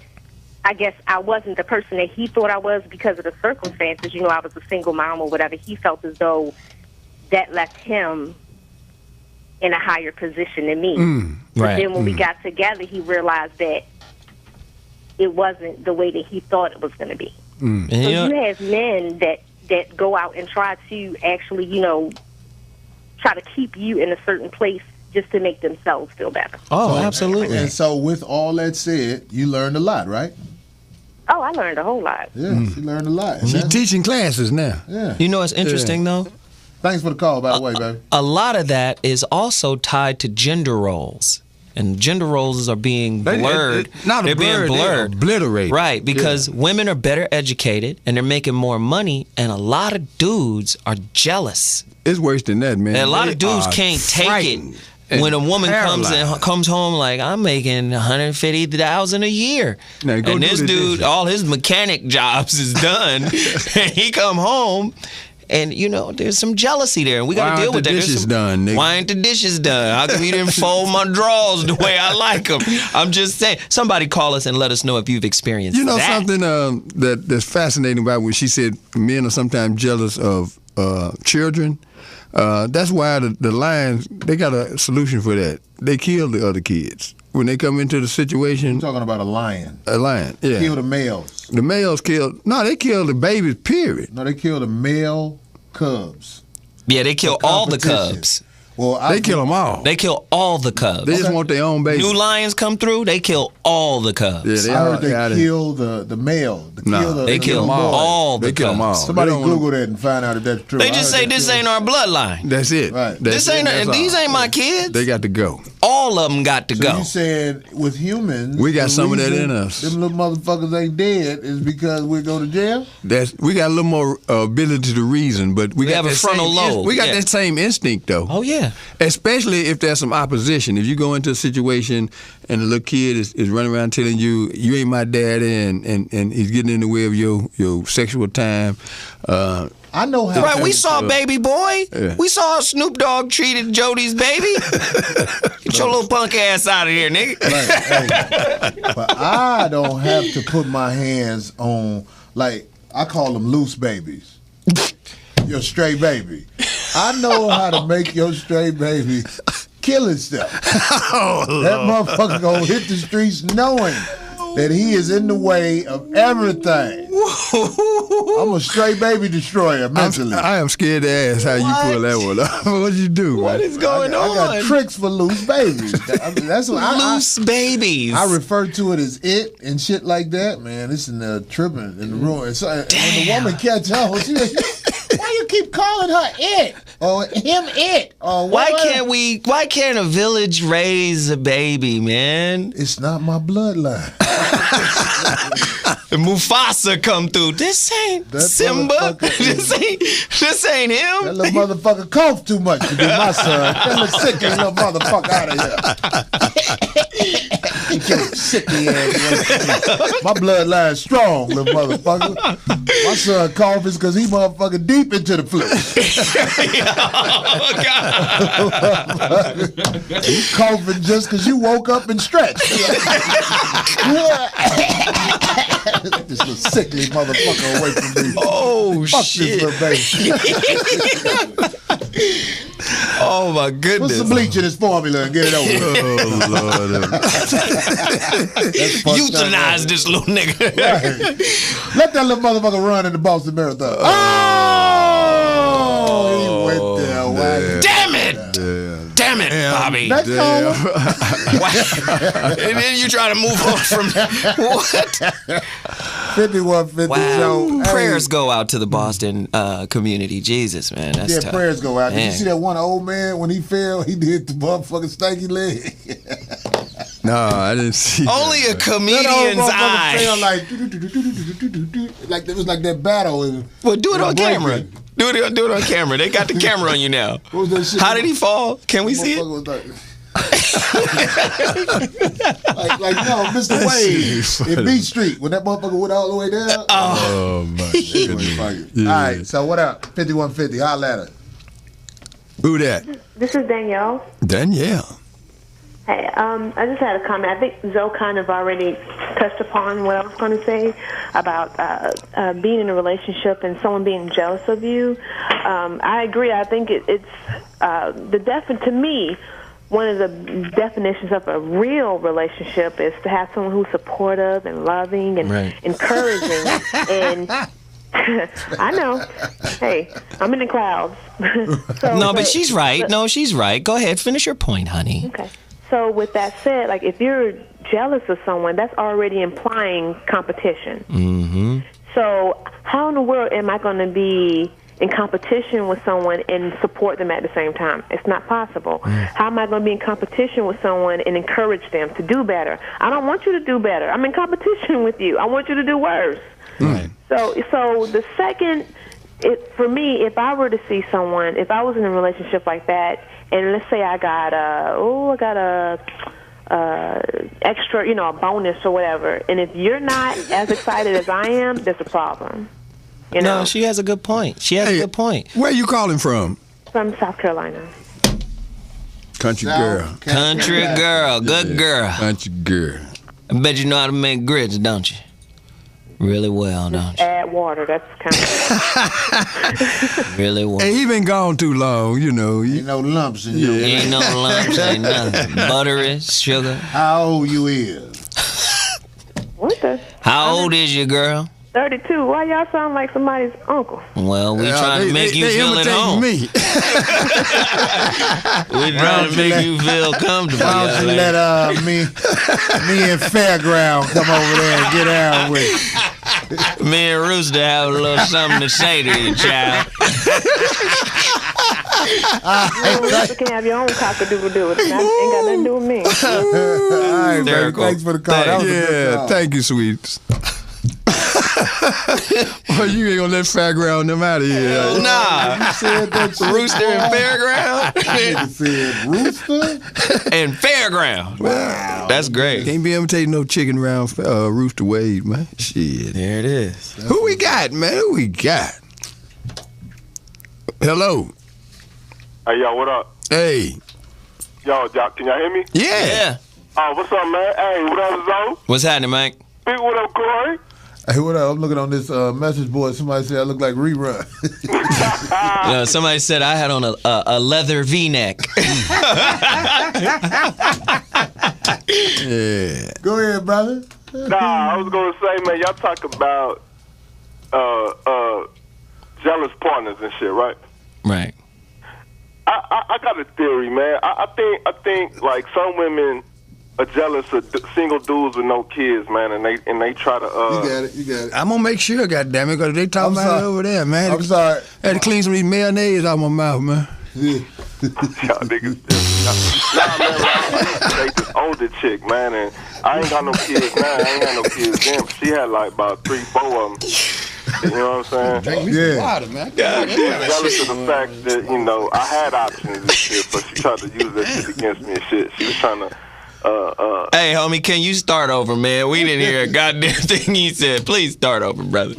I guess I wasn't the person that he thought I was because of the circumstances. You know, I was a single mom or whatever. He felt as though that left him in a higher position than me. But Right. then when we got together, he realized that it wasn't the way that he thought it was going to be. And So you know- you have men that go out and try to actually, you know, try to keep you in a certain place just to make themselves feel better. Oh, absolutely. And so with all that said, you learned a lot, right? Oh, I learned a whole lot. Yeah, she learned a lot. She's teaching classes now. Yeah. You know what's interesting though? Thanks for the call, by the way, baby. A lot of that is also tied to gender roles. And gender roles are being blurred. They're being blurred. Obliterated. Right, because women are better educated and they're making more money, and a lot of dudes are jealous. It's worse than that, man. And a lot of dudes can't take it when a woman comes home like, I'm making $150,000 a year. Now, go and do this the dude, dishes. all his mechanic jobs is done, and he come home. And, you know, there's some jealousy there, and we got to deal with that. Why aren't the dishes done, nigga? Why ain't the dishes done? How come you didn't fold my drawers the way I like them? I'm just saying. Somebody call us and let us know if you've experienced You know that. something that's fascinating about when she said men are sometimes jealous of children? That's why the lions, they got a solution for that. They kill the other kids. When they come into the situation. You're talking about a lion. A lion, yeah. Kill the males. The males they kill the babies, period. No, they kill the male cubs. Yeah, they kill all the cubs. Well, they kill them all. They kill all the cubs. They just want their own baby. New lions come through, they kill all the cubs. Yeah, I heard they kill the male. They kill all the cubs. Somebody Google that and find out if that's true. They just say this ain't our bloodline. That's it. Right. These ain't my kids. They got to go. All of them got to go. You said with humans, we got some of that in us. Them little motherfuckers ain't dead is because we go to jail. We got a little more ability to reason, but we got have a that frontal lobe. We got that same instinct though. Oh yeah. Especially if there's some opposition. If you go into a situation and the little kid is running around telling you ain't my daddy and he's getting in the way of your sexual time. I know how. Right, we saw Baby Boy. Yeah. We saw Snoop Dogg treated Jody's baby. Get your little punk ass out of here, nigga. Right, hey. But I don't have to put my hands on, like, I call them loose babies. Your stray baby. I know how to make your stray baby kill itself. That motherfucker gonna hit the streets knowing that he is in the way of everything. I'm a stray baby destroyer mentally. I am scared to ask how you pull that one off. What'd you do? What is going on? I got tricks for loose babies. That's what loose babies. I refer to it as it and shit like that, man. It's in the tripping in the room. And so when the woman catch on, she like, why you keep calling her it or him it or what? Why can't a village raise a baby, man? It's not my bloodline. Mufasa come through. This ain't That Simba. This ain't him. That little motherfucker cough too much to be my son. That little sick little motherfucker out of here. Get your sicky ass. My bloodline strong, little motherfucker. My son coughing because he motherfucking deep into the flip. Oh, God. You coughing just because you woke up and stretched. This little sickly motherfucker away from me. Oh, Fuck shit. this little baby. Oh, my goodness. Put some bleach in his formula and get it over with. Oh, Lord. Euthanize this little nigga. Right. Let that little motherfucker run in the Boston Marathon. Oh! He went there. Wow. Damn it! Damn it, Bobby. Next caller. And then you try to move on from what? 5150. Wow. So, Prayers go out to the Boston community. Jesus, man. That's tough. Prayers go out. Did you Man. see that one old man when he fell? He did the motherfucking stanky leg. No, I didn't see Only a that. comedian's Fell eye. like it was like that battle. Well, do it on break camera. it. Do it on camera. They got the camera on you now. What was that shit? How did he fall? Can we see it? Motherfucker was like no, Mr. Wade in Beach Street when that motherfucker went all the way down. Oh, my goodness. All right, so what up? 5150, holla at her. Who that? This is Danielle. Danielle. Hey, I just had a comment. I think Zoe kind of already touched upon what I was going to say about being in a relationship and someone being jealous of you. I agree. I think it's to me, one of the definitions of a real relationship is to have someone who's supportive and loving and encouraging. And I know. Hey, I'm in the clouds. But she's right. No, she's right. Go ahead. Finish your point, honey. Okay. So with that said, like if you're jealous of someone, that's already implying competition. Mm-hmm. So how in the world am I going to be in competition with someone and support them at the same time? It's not possible. How am I going to be in competition with someone and encourage them to do better? I don't want you to do better. I'm in competition with you. I want you to do worse. Right. So the second, for me, if I were to see someone, if I was in a relationship like that, and let's say I got a extra, a bonus or whatever, and if you're not as excited as I am, there's a problem. No, she has a good point. She has a good point. Where you calling from? From South Carolina. Country girl. Country girl. Good girl. Country girl. I bet you know how to make grits, don't you? Really well, don't you? Add water. That's kind of really well. Hey, he been gone too long, Ain't no lumps in your Ain't no lumps, ain't nothing. Buttery, sugar. How old you is? What the? How old is your girl? 32. Why y'all sound like somebody's uncle? Well, we trying to make you feel at home. Me. We trying to make you feel comfortable. Why don't you let me and Fairground come over there and get out with it? Me and Rooster have a little something to say to you, child. You can have your own cock-a-doodle-doo. It ain't got nothing to do with me. All right, baby. Thanks for the call. That was a good call. Thank you, sweets. Well, you ain't gonna let Fairground them out of here. Nah. You said that shit, Rooster and Fairground. Nigga said Rooster and Fairground. Wow. That's great. Can't be imitating no chicken round Rooster Wade, man. Shit. There it is. Who we got, man? Who we got? Hello. Hey, yo, what up? Hey. Yo, can y'all hear me? Yeah. What's up, man? Hey, what up, Zo? What's happening, Mike? Big, what up, Corey? Hey, what up? I'm looking on this message board. Somebody said I look like Rerun. Somebody said I had on a leather V-neck. Yeah. Go ahead, brother. Nah, I was gonna say, man, y'all talk about jealous partners and shit, right? Right. I got a theory, man. I think like some women are jealous of single dudes with no kids, man, and they try to. You got it. I'm gonna make sure, goddammit, because they talking about it over there, man. I'm sorry. I had to clean some of these mayonnaise out of my mouth, man. Y'all niggas. Nah, man, I used to date this older chick, man, and I ain't got no kids now. I ain't had no kids then. But she had like about 3-4 of them. You know what I'm saying? Drink me some water, man. She was jealous of the fact that, I had options and shit, but she tried to use that shit against me and shit. She was trying to hey, homie, can you start over, man? We didn't hear a goddamn thing he said. Please start over, brother.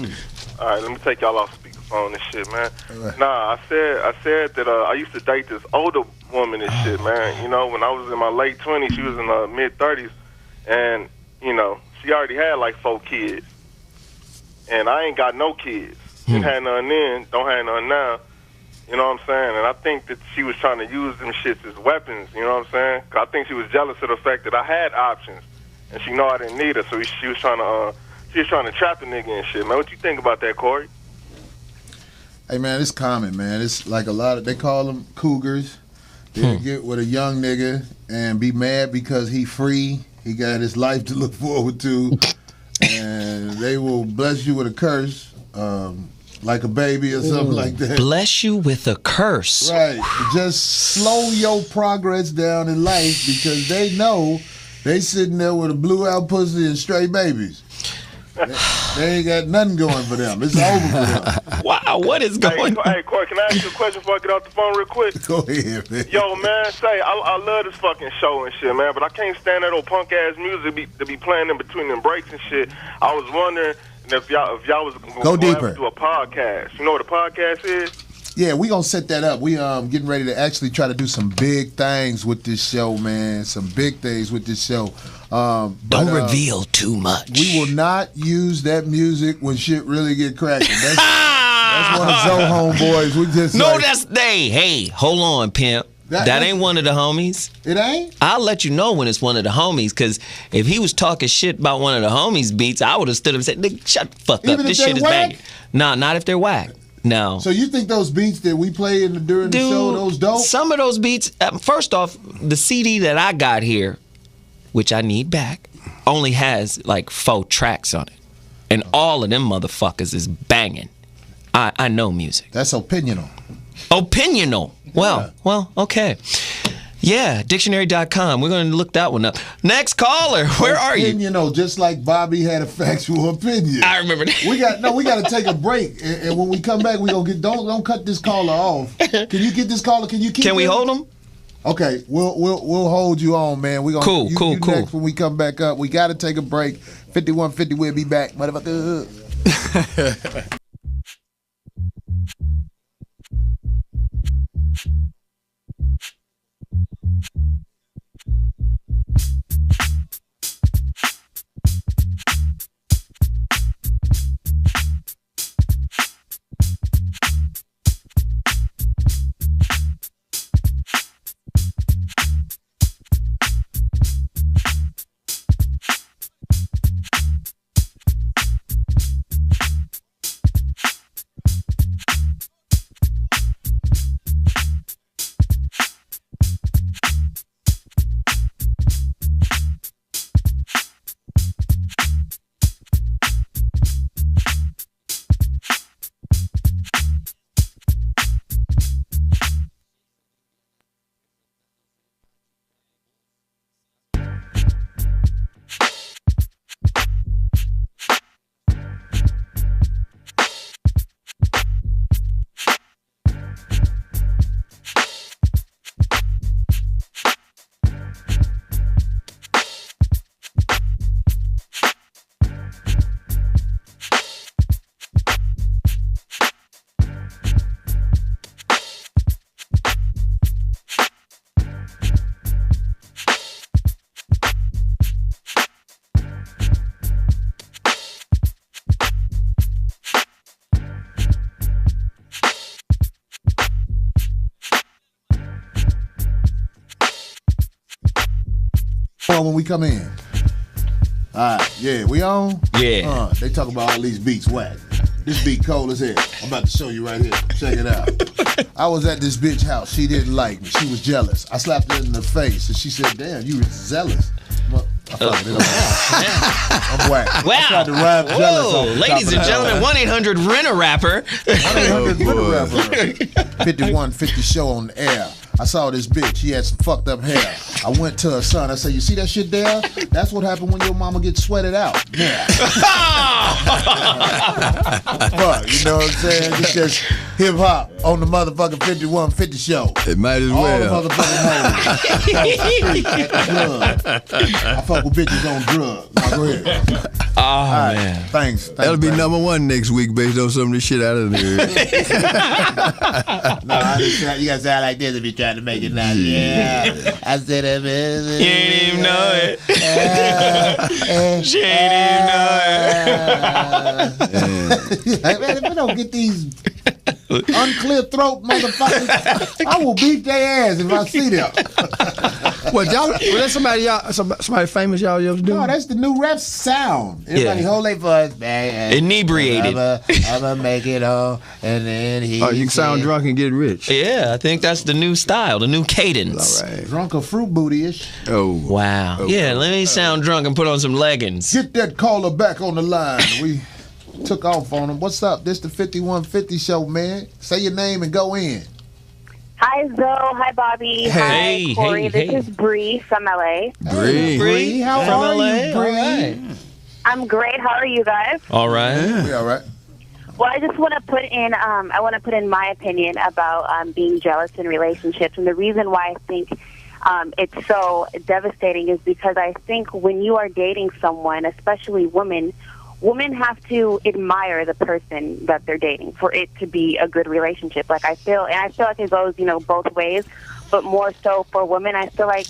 All right, let me take y'all off speakerphone and shit, man. Right. Nah, I said that I used to date this older woman and shit, man. When I was in my late 20s, she was in her mid 30s, and she already had like 4 kids, and I ain't got no kids. Didn't have none then, don't have none now. You know what I'm saying? And I think that she was trying to use them shits as weapons, you know what I'm saying? 'Cause I think she was jealous of the fact that I had options, and she know I didn't need her, so she was trying to trap the nigga and shit, man. What you think about that, Corey? Hey, man, it's common, man. It's like a lot of, they call them cougars. They'll get with a young nigga and be mad because he free. He got his life to look forward to. And they will bless you with a curse. Like a baby or something like that. Bless you with a curse. Right. Just slow your progress down in life because they know they sitting there with a blew out pussy and stray babies. They ain't got nothing going for them. It's over for them. Wow, what is going on? Hey, Corey, can I ask you a question before I get off the phone real quick? Go ahead, man. Yo, man, I love this fucking show and shit, man, but I can't stand that old punk-ass music to be playing in between them breaks and shit. I was wondering if y'all was going to do a podcast. You know what a podcast is? Yeah, we gonna set that up. We getting ready to actually try to do some big things with this show, man. Some big things with this show. Don't reveal too much. We will not use that music when shit really get cracking. That's one of Zoe homeboys. We just hey, hold on, pimp. That ain't one of the homies. It ain't? I'll let you know when it's one of the homies, because if he was talking shit about one of the homies' beats, I would have stood up and said, nigga, shut the fuck up. This shit is banging. Nah, not if they're whack. No. So you think those beats that we play during the show, those dope? Some of those beats, first off, the CD that I got here, which I need back, only has like 4 tracks on it. And all of them motherfuckers is banging. I know music. That's opinional. Opinional. Well, okay. Yeah, dictionary.com. We're going to look that one up. Next caller, where are you? Opinional, just like Bobby had a factual opinion. I remember that. We got to take a break, and when we come back, we gonna get. Don't cut this caller off. Can you get this caller? Can you keep? Can we hold him? Okay, we'll hold you on, man. We gonna cool. Next when we come back up, we got to take a break. 5150, we'll be back, motherfucker. When we come in. All right, yeah, we on? Yeah. They talk about all these beats whack. This beat cold as hell. I'm about to show you right here. Check it out. I was at this bitch house. She didn't like me. She was jealous. I slapped her in the face and she said, damn, you zealous. I'm whack. Wow. I tried to rap jealous on ladies and gentlemen, 1-800-RENT-A-RAPPER. 1-800-RENT-A-RAPPER. 5150 show on the air. I saw this bitch. He had some fucked up hair. I went to her son. I said, you see that shit there? That's what happened when your mama gets sweated out. Yeah. Fuck, you know what I'm saying? It's just hip hop on the motherfucking 5150 show. It might as well. All the motherfucking hoes. I fuck with bitches on drugs. Now go ahead. Oh, right, man. Thanks. That'll be number 1 next week based on some of this shit out of there. No, you gotta sound like this if you're trying to make it now. Yeah. I said it. You ain't even know it. She ain't even know it. Man, if I don't get these unclear throat motherfuckers, I will beat their ass if I see them. What y'all? Was that somebody famous y'all ever do? No, that's the new rap sound. Everybody hold their voice, man. Inebriated. I'ma make it all, and then he. Oh, you can sound drunk and get rich. Yeah, I think that's the new style, the new cadence. All right. Drunk or fruit booty-ish. Oh. Wow. Oh, yeah, let me sound drunk and put on some leggings. Get that caller back on the line. We took off on him. What's up? This the 5150 show, man. Say your name and go in. Hi, Zoe. Hi, Bobby. Hey, Hi, Corey. hey. This is Bree from LA. Bree. How from are LA? you, Bree? All right. I'm great. How are you guys? All right. We all right. Well, I just want to put in. I want to put in my opinion about being jealous in relationships, and the reason why I think it's so devastating is because I think when you are dating someone, especially women have to admire the person that they're dating for it to be a good relationship. Like I feel like it goes, both ways, but more so for women. I feel like,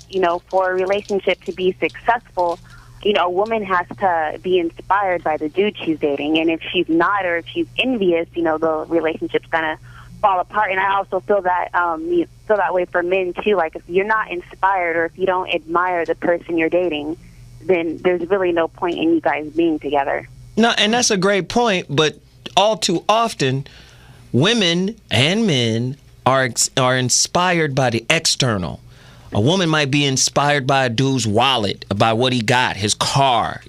for a relationship to be successful, a woman has to be inspired by the dude she's dating. And if she's not, or if she's envious, the relationship's gonna fall apart. And I also feel that feel that way for men too. Like if you're not inspired or if you don't admire the person you're dating, then there's really no point in you guys being together. No, and that's a great point, but all too often, women and men are inspired by the external. A woman might be inspired by a dude's wallet, by what he got, his car,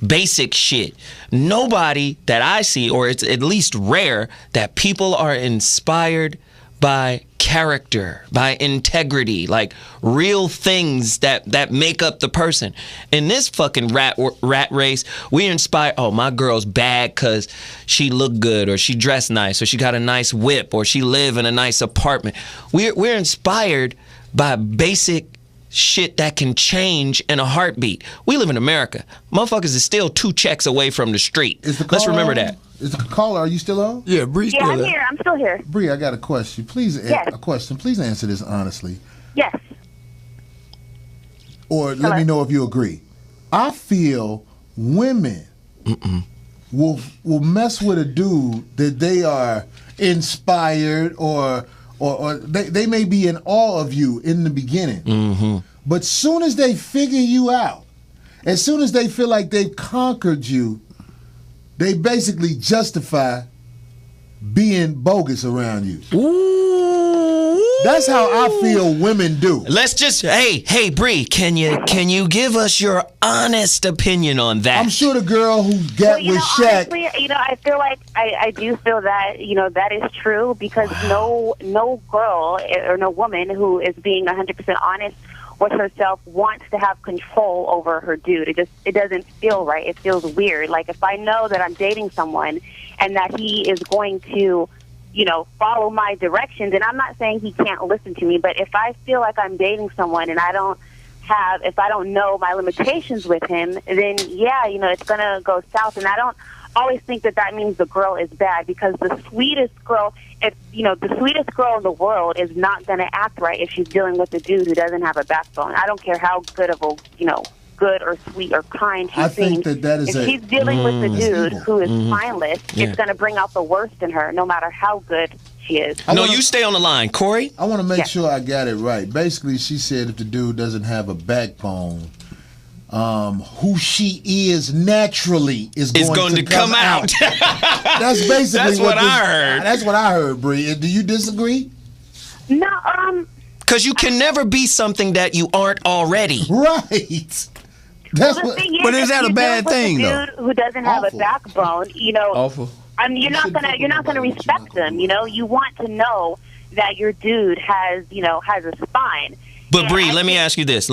basic shit. Nobody that I see, or it's at least rare, that people are inspired by character, by integrity, like real things that make up the person. In this fucking rat race, we inspire, oh, my girl's bad because she look good, or she dressed nice, or she got a nice whip, or she live in a nice apartment. We're inspired by basic shit that can change in a heartbeat. We live in America. Motherfuckers is still 2 checks away from the street. Let's remember that. Is the caller, are you still on? Yeah, Bree still I'm here. I'm still here. Bree, I got a question. Please, Yes. a question. Please answer this honestly. Yes. Or let me know if you agree. I feel women will mess with a dude that they are inspired or they may be in awe of you in the beginning. But soon as they figure you out, as soon as they feel like they've conquered you, they basically justify being bogus around you. Ooh. That's how I feel women do. Let's just, hey, Bree, can you give us your honest opinion on that? I'm sure the girl who got with Shaq. Honestly, I feel like I do feel that that is true, because no girl or no woman who is being 100% honest with herself wants to have control over her dude. It doesn't feel right. It feels weird. Like, if I know that I'm dating someone and that he is going to, follow my directions, and I'm not saying he can't listen to me, but if I feel like I'm dating someone and if I don't know my limitations with him, then it's gonna go south. And I don't always think that means the girl is bad, because the sweetest girl, the sweetest girl in the world is not going to act right if she's dealing with a dude who doesn't have a backbone. I don't care how good of a, good or sweet or kind she seems. If she's dealing with a dude who is spineless, it's going to bring out the worst in her, no matter how good she is. You stay on the line, Corey. I want to make sure I got it right. Basically, she said if the dude doesn't have a backbone, who she is naturally is going to come out. That's basically what I heard. That's what I heard, Bree. Do you disagree? No, because you can never be something that you aren't already. Right. But is that a bad thing, though? Who doesn't have a backbone, Awful. I mean, you're not gonna respect them. You want to know that your dude has a spine. But Bree, let me ask you this,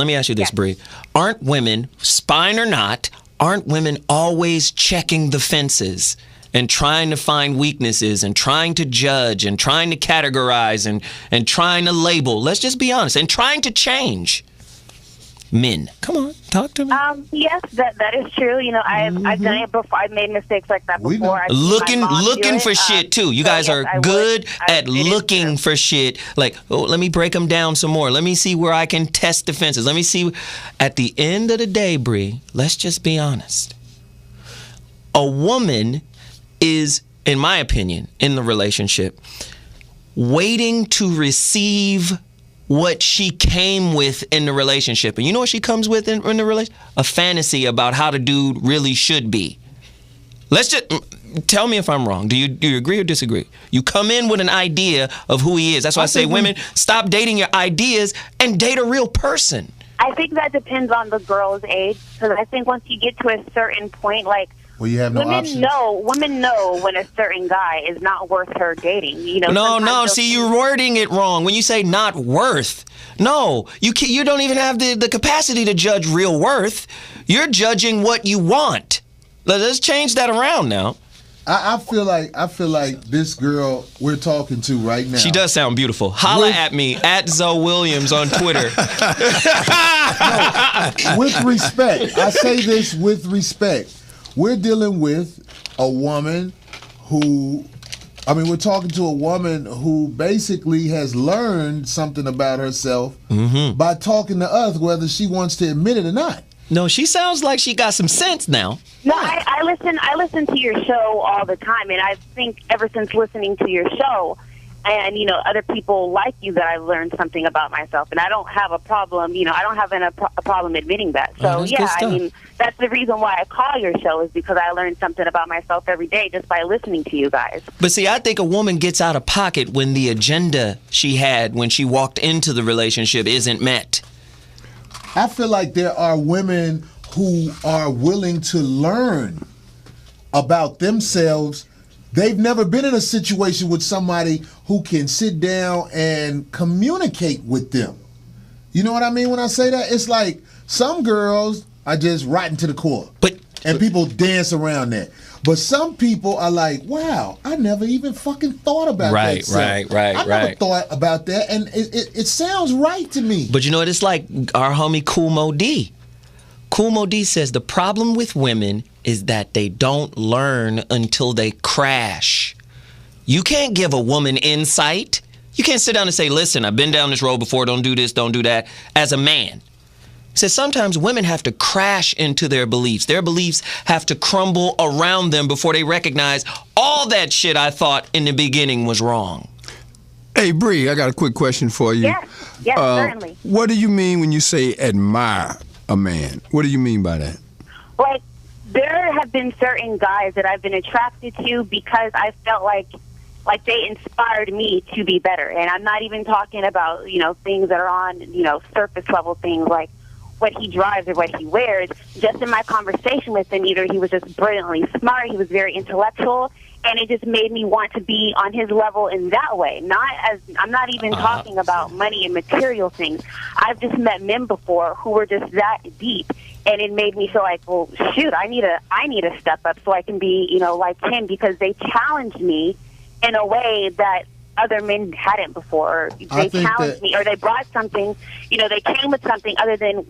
Bree. Aren't women, spine or not, aren't women always checking the fences and trying to find weaknesses and trying to judge and trying to categorize and trying to label? Let's just be honest. And trying to change men. Come on, talk to me. Yes, that is true. I've done it before. I've made mistakes like that before. Looking for shit too. You guys are good at looking for shit. Like, let me break them down some more. Let me see where I can test defenses. Let me see. At the end of the day, Bree, let's just be honest. A woman is, in my opinion, in the relationship, waiting to receive what she came with in the relationship. And you know what she comes with in the relationship? A fantasy about how the dude really should be. Let's just tell me if I'm wrong. Do you agree or disagree? You come in with an idea of who he is. That's why I say, women, stop dating your ideas and date a real person. I think that depends on the girl's age, because I think once you get to a certain point, like, you have no options. Women know when a certain guy is not worth her dating. No. See, you're wording it wrong. When you say not worth, no, you don't even have the capacity to judge real worth. You're judging what you want. Let's change that around now. I feel like this girl we're talking to right now. She does sound beautiful. Holla at me at Zoe Williams on Twitter. No, with respect, I say this with respect. We're dealing with a woman we're talking to a woman who basically has learned something about herself by talking to us, whether she wants to admit it or not. No, she sounds like she got some sense now. No, I listen to your show all the time, and I think ever since listening to your show, and other people like you that I've learned something about myself, and I don't have a problem. I don't have a problem admitting that. So I mean, that's the reason why I call your show, is because I learned something about myself every day just by listening to you guys. But see, I think a woman gets out of pocket when the agenda she had when she walked into the relationship isn't met. I feel like there are women who are willing to learn about themselves. They've never been in a situation with somebody who can sit down and communicate with them. You know what I mean when I say that? It's like some girls are just rotten to the core. And people dance around that. But some people are like, wow, I never even fucking thought about that. Right. I never thought about that. And it sounds right to me. But you know what? It's like our homie Kool Mo D. Kool Mo D says the problem with women is that they don't learn until they crash. You can't give a woman insight. You can't sit down and say, listen, I've been down this road before, don't do this, don't do that, as a man. He says sometimes women have to crash into their beliefs. Their beliefs have to crumble around them before they recognize all that shit I thought in the beginning was wrong. Hey, Bree, I got a quick question for you. Yes, certainly. What do you mean when you say admire a man? What do you mean by that? Like, there have been certain guys that I've been attracted to because I felt like they inspired me to be better. And I'm not even talking about, things that are on, surface level things like what he drives or what he wears. Just in my conversation with him, either he was just brilliantly smart, he was very intellectual, and it just made me want to be on his level in that way. I'm not even talking about money and material things. I've just met men before who were just that deep. And it made me feel like, well, shoot, I need to step up so I can be, like him, because they challenged me in a way that other men hadn't before. They challenged me, or they brought something, they came with something other than,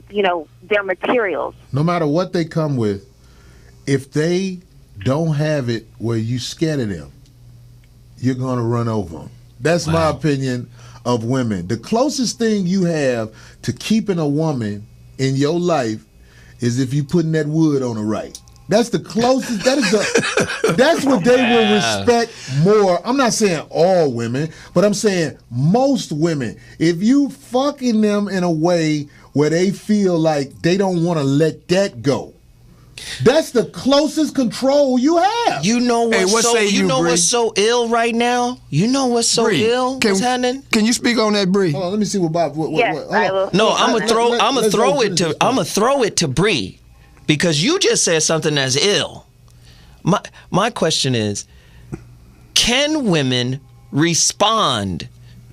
their materials. No matter what they come with, if they don't have it where you scared of them, you're going to run over them. That's my opinion of women. The closest thing you have to keeping a woman in your life is if you putting that wood on her right. That's the closest. That's what they will respect more. I'm not saying all women, but I'm saying most women. If you fucking them in a way where they feel like they don't want to let that go, that's the closest control you have. You know what's so ill right now? You know what's so ill? What's happening? Can you speak on that, Bree? Hold on, let me see what Bob. I will. No, I'm gonna throw it to Bree, because you just said something that's ill. My question is, can women respond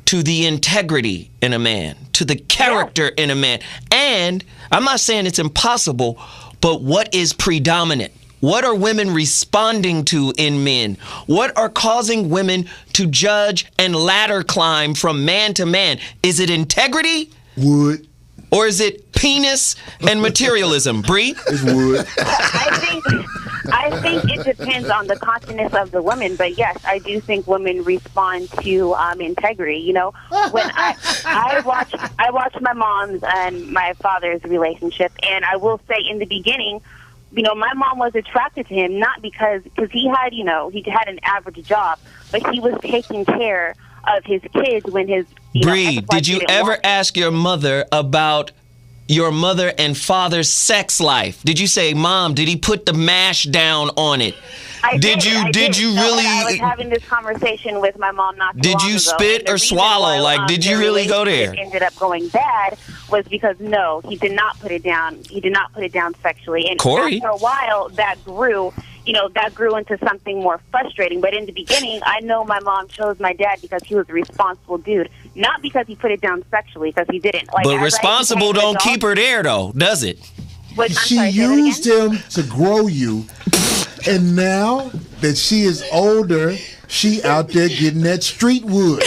to the integrity in a man, to the character in a man? And I'm not saying it's impossible, but what is predominant? What are women responding to in men? What are causing women to judge and ladder climb from man to man? Is it integrity? Wood. Or is it penis and materialism? Bree? It's wood. I think it depends on the consciousness of the woman, but yes, I do think women respond to integrity. When I watch my mom's and my father's relationship, and I will say in the beginning, my mom was attracted to him not because he had an average job, but he was taking care of his kids when his Bree, did you ever ask your mother about your mother and father's sex life? Did you say, Mom, did he put the mash down on it? Did you really? I was having this conversation with my mom not too long ago. Did you spit or swallow? Did you really go there? Ended up going bad was because no, he did not put it down. He did not put it down sexually. And Corey? After a while, that grew. That grew into something more frustrating. But in the beginning, I know my mom chose my dad because he was a responsible dude, not because he put it down sexually, because he didn't. But responsible don't keep her there, though, does it? She used him to grow you, and now that she is older, she out there getting that street wood.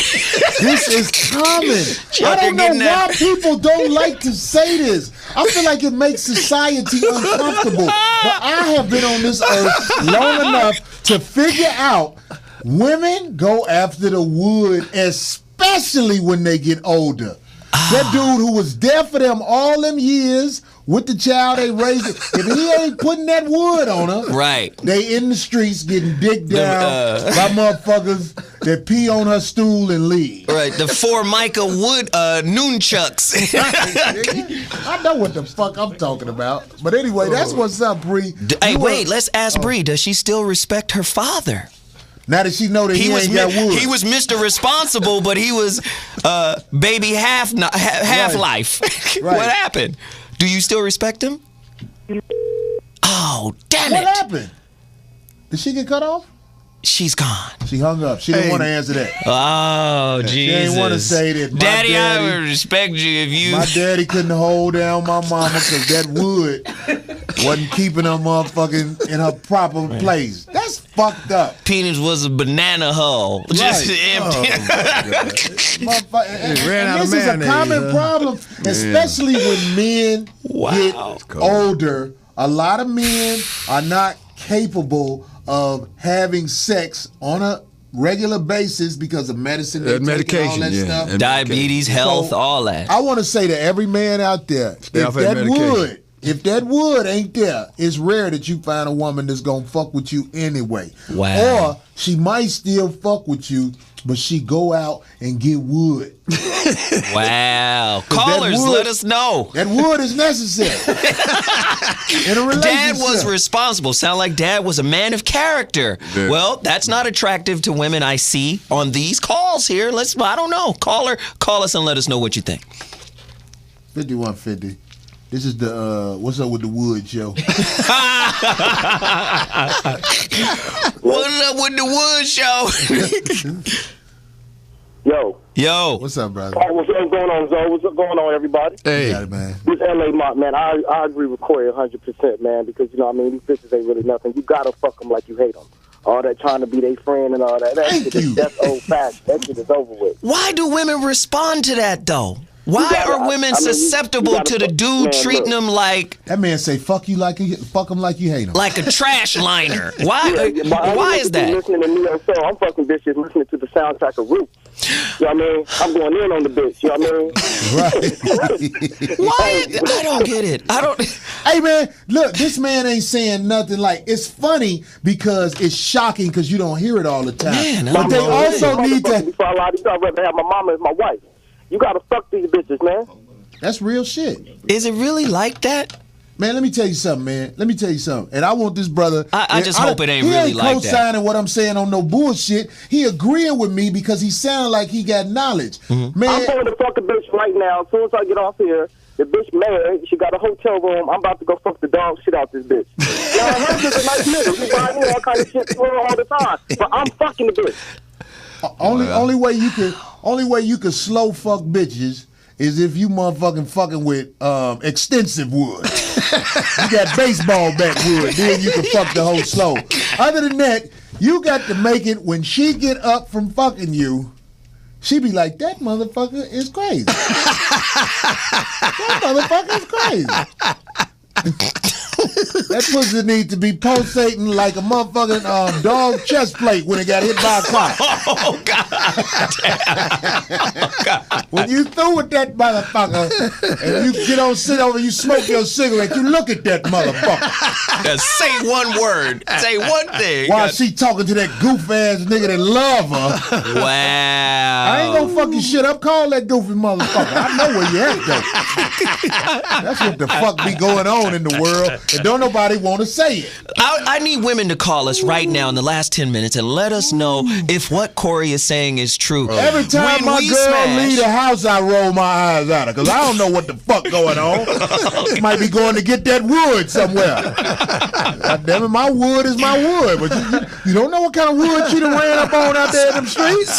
This is common. I don't know why people don't like to say this. I feel like it makes society uncomfortable. But I have been on this earth long enough to figure out women go after the wood, especially when they get older. That dude who was there for them all them years, with the child they raised. If he ain't putting that wood on her, right? They in the streets getting dicked down by motherfuckers that pee on her stool and leave. Right, the Formica wood nunchucks. I know what the fuck I'm talking about. But anyway, that's what's up, Bree. Hey, wait, let's ask Bree. Does she still respect her father? Now that she know that he ain't got wood. He was Mr. Responsible, but he was baby half life. Right. What happened? Do you still respect him? Oh, damn it. What happened? Did she get cut off? She's gone. She hung up. She didn't want to answer that. Oh, Jesus. She didn't want to say that. Daddy, I would respect you if you... My daddy couldn't hold down my mama because that wood wasn't keeping her motherfucking in her proper place. That's fucked up. Penis was a banana hull. Right. Just empty. This is a common problem, especially when men get older. A lot of men are not capable of having sex on a regular basis because of medicine, medication, all that stuff. Diabetes, health, so, all that. I want to say to every man out there, if that wood ain't there, it's rare that you find a woman that's gonna fuck with you anyway. Wow. Or she might still fuck with you, but she go out and get wood. Wow. Callers, let us know. That wood is necessary in a relationship. Dad was responsible. Sound like Dad was a man of character. Yeah. Well, that's not attractive to women I see on these calls here. I don't know. Call us and let us know what you think. 5150. This is the What's Up with the Wood show. What's Up with the Wood show? Yo. What's up, brother? What's going on, Zoe? What's going on, everybody? Hey. Man. This LA mob, man, I agree with Corey 100%, man, because, you know what I mean, these bitches ain't really nothing. You gotta fuck them like you hate them. All that trying to be their friend and all that. That's old-fashioned. That shit is over with. Why do women respond to that, though? Why are women susceptible to the dude treating them like... That man say, fuck him like you hate him. Like a trash liner. Why Why is that? Listening to Neo Soul, I'm fucking bitches listening to the soundtrack of Roots. You know what I mean? I'm going in on the bitch. You know what I mean? Right. Why? I don't get it. Hey, man, look, this man ain't saying nothing like... It's funny because it's shocking because you don't hear it all the time. Man, but they also need to... Before I lie to you, I'd rather have my mama as my wife. You gotta fuck these bitches, man. That's real shit. Is it really like that? Man, let me tell you something, man. Let me tell you something. And I want this brother... I just hope it ain't really like that. He ain't co-signing what I'm saying on no bullshit. He agreeing with me because he sound like he got knowledge. Mm-hmm. Man, I'm going to fuck a bitch right now. As soon as I get off here, the bitch married. She got a hotel room. I'm about to go fuck the dog shit out this bitch. Now, her is a nice nigga. He buy me all kind of shit all the time. But I'm fucking the bitch. Only way you could slow fuck bitches is if you motherfucking fucking with extensive wood. You got baseball bat wood, then you can fuck the whole slow. Other than that, you got to make it when she get up from fucking you, she be like, that motherfucker is crazy. That motherfucker is crazy. That pussy need to be pulsating like a motherfucking dog chest plate when it got hit by a car. Oh, God. Oh, God. When you through with that motherfucker and you get on, sit over, you smoke your cigarette, you look at that motherfucker. Just say one word. Say one thing. While she talking to that goof-ass nigga that love her. Wow. I ain't gonna fuck your shit up. Call that goofy motherfucker. I know where you at, though. That's what the fuck be going on in the world. And don't nobody want to say it. I need women to call us right now in the last 10 minutes and let us know if what Corey is saying is true. Every time my girl leave the house, I roll my eyes at her because I don't know what the fuck going on. Might be going to get that wood somewhere. God damn it, my wood is my wood. But you don't know what kind of wood she done ran up on out there in them streets?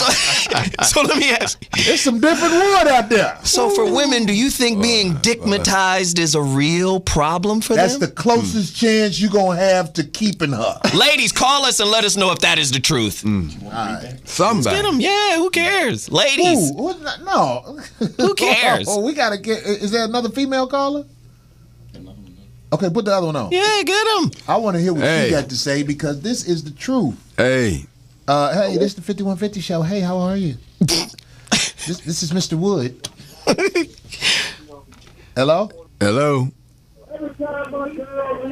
So let me ask you. There's some different wood out there. So for women, do you think being dickmatized is a real problem for them? That's the closest chance you're going to have to keeping her. Ladies, call us and let us know if that is the truth. All right. Somebody. Get them. Yeah, who cares? Ladies. Ooh, no. Who cares? Oh, we got to get... Is there another female caller? Okay, put the other one on. Yeah, get them. I want to hear what you got to say because this is the truth. Hey. Hey, this is the 5150 show. Hey, how are you? This is Mr. Wood. Hello? Hello.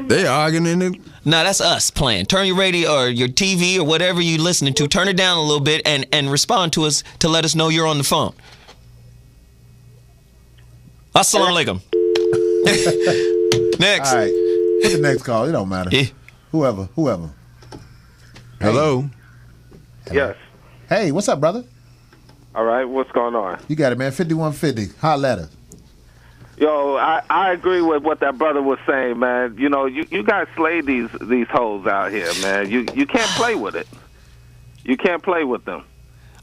They arguing in it. No, that's us playing. Turn your radio or your TV or whatever you're listening to, turn it down a little bit and respond to us to let us know you're on the phone. Assalamu alaikum. Next. All right. Put the next call. It don't matter. Yeah. Whoever. Hello. Yes. Hey, what's up, brother? All right, what's going on? You got it, man. 5150. Holla at us. Yo, I agree with what that brother was saying, man. You know, you guys slay these hoes out here, man. You can't play with it. You can't play with them.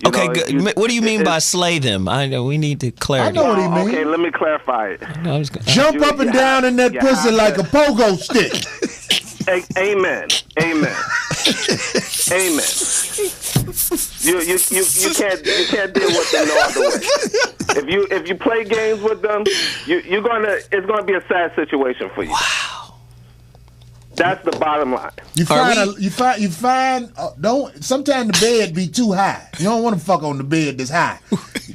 You Okay, know, good. What do you mean by slay them? I know we need to clarify. I know what he means. Okay, let me clarify it. Jump up and down in that pussy like a pogo stick. Amen. Amen. Amen. You can't deal with them no other way. If you play games with them, it's gonna be a sad situation for you. Wow. That's the bottom line. Don't. Sometimes the bed be too high. You don't want to fuck on the bed that's high.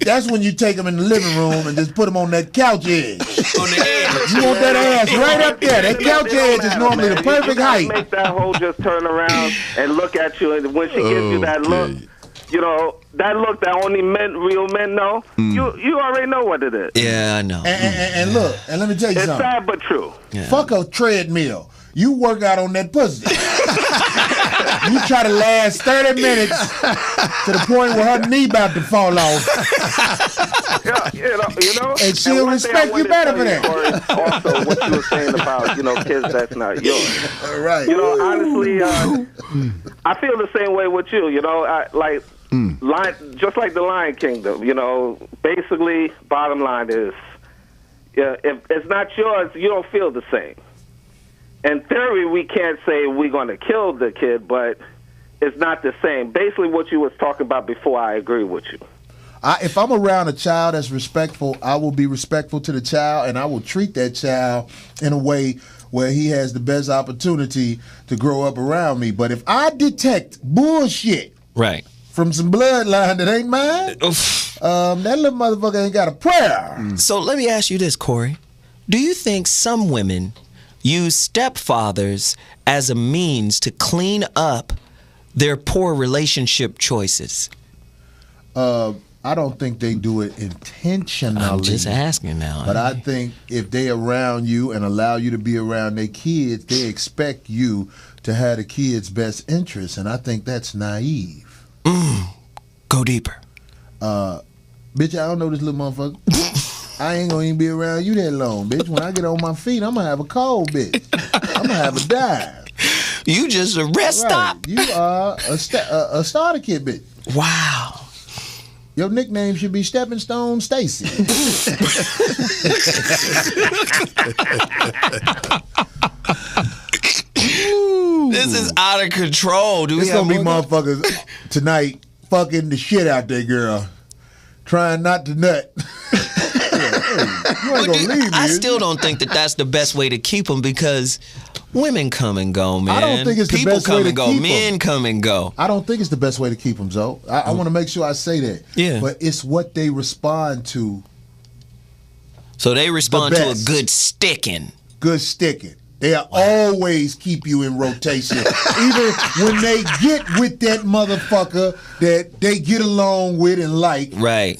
That's when you take them in the living room and just put them on that couch edge. On the edge. You want that ass right up there. That couch edge is normally the perfect height. Make that hoe just turn around and look at you, and when she gives you that look, you know that look that only real men know. You already know what it is. Yeah, I know. And look, and let me tell you it's something. It's sad but true. Yeah. Fuck a treadmill. You work out on that pussy. You try to last 30 minutes to the point where her knee about to fall off. Yeah, you know. And she'll respect you better for that. Also, what you were saying about, kids that's not yours. Right. You know, honestly, I feel the same way with you. You know, just like the Lion Kingdom. You know, basically, bottom line is, if it's not yours, you don't feel the same. In theory, we can't say we're going to kill the kid, but it's not the same. Basically, what you was talking about before, I agree with you. If I'm around a child that's respectful, I will be respectful to the child, and I will treat that child in a way where he has the best opportunity to grow up around me. But if I detect bullshit from some bloodline that ain't mine, that little motherfucker ain't got a prayer. So let me ask you this, Corey. Do you think some women use stepfathers as a means to clean up their poor relationship choices? I don't think they do it intentionally. I'm just asking now. But I think if they around you and allow you to be around their kids, they expect you to have the kids' best interests, and I think that's naive. Go deeper. Bitch, I don't know this little motherfucker. I ain't gonna even be around you that long, bitch. When I get on my feet, I'm gonna have a cold, bitch. I'm gonna have a dive. You just a rest stop. You are a starter kit, bitch. Wow. Your nickname should be Stepping Stone Stacy. This is out of control. There's gonna be motherfuckers tonight fucking the shit out there, girl. Trying not to nut. You ain't gonna leave me. I still don't think that that's the best way to keep them, because women come and go, man. I don't think it's the People best come way to and go. keep Men them. come and go. I don't think it's the best way to keep them, Zoe. I want to make sure I say that. Yeah. But it's what they respond to. So they respond to a good sticking. Good sticking. They'll always keep you in rotation. Even when they get with that motherfucker that they get along with and like. Right.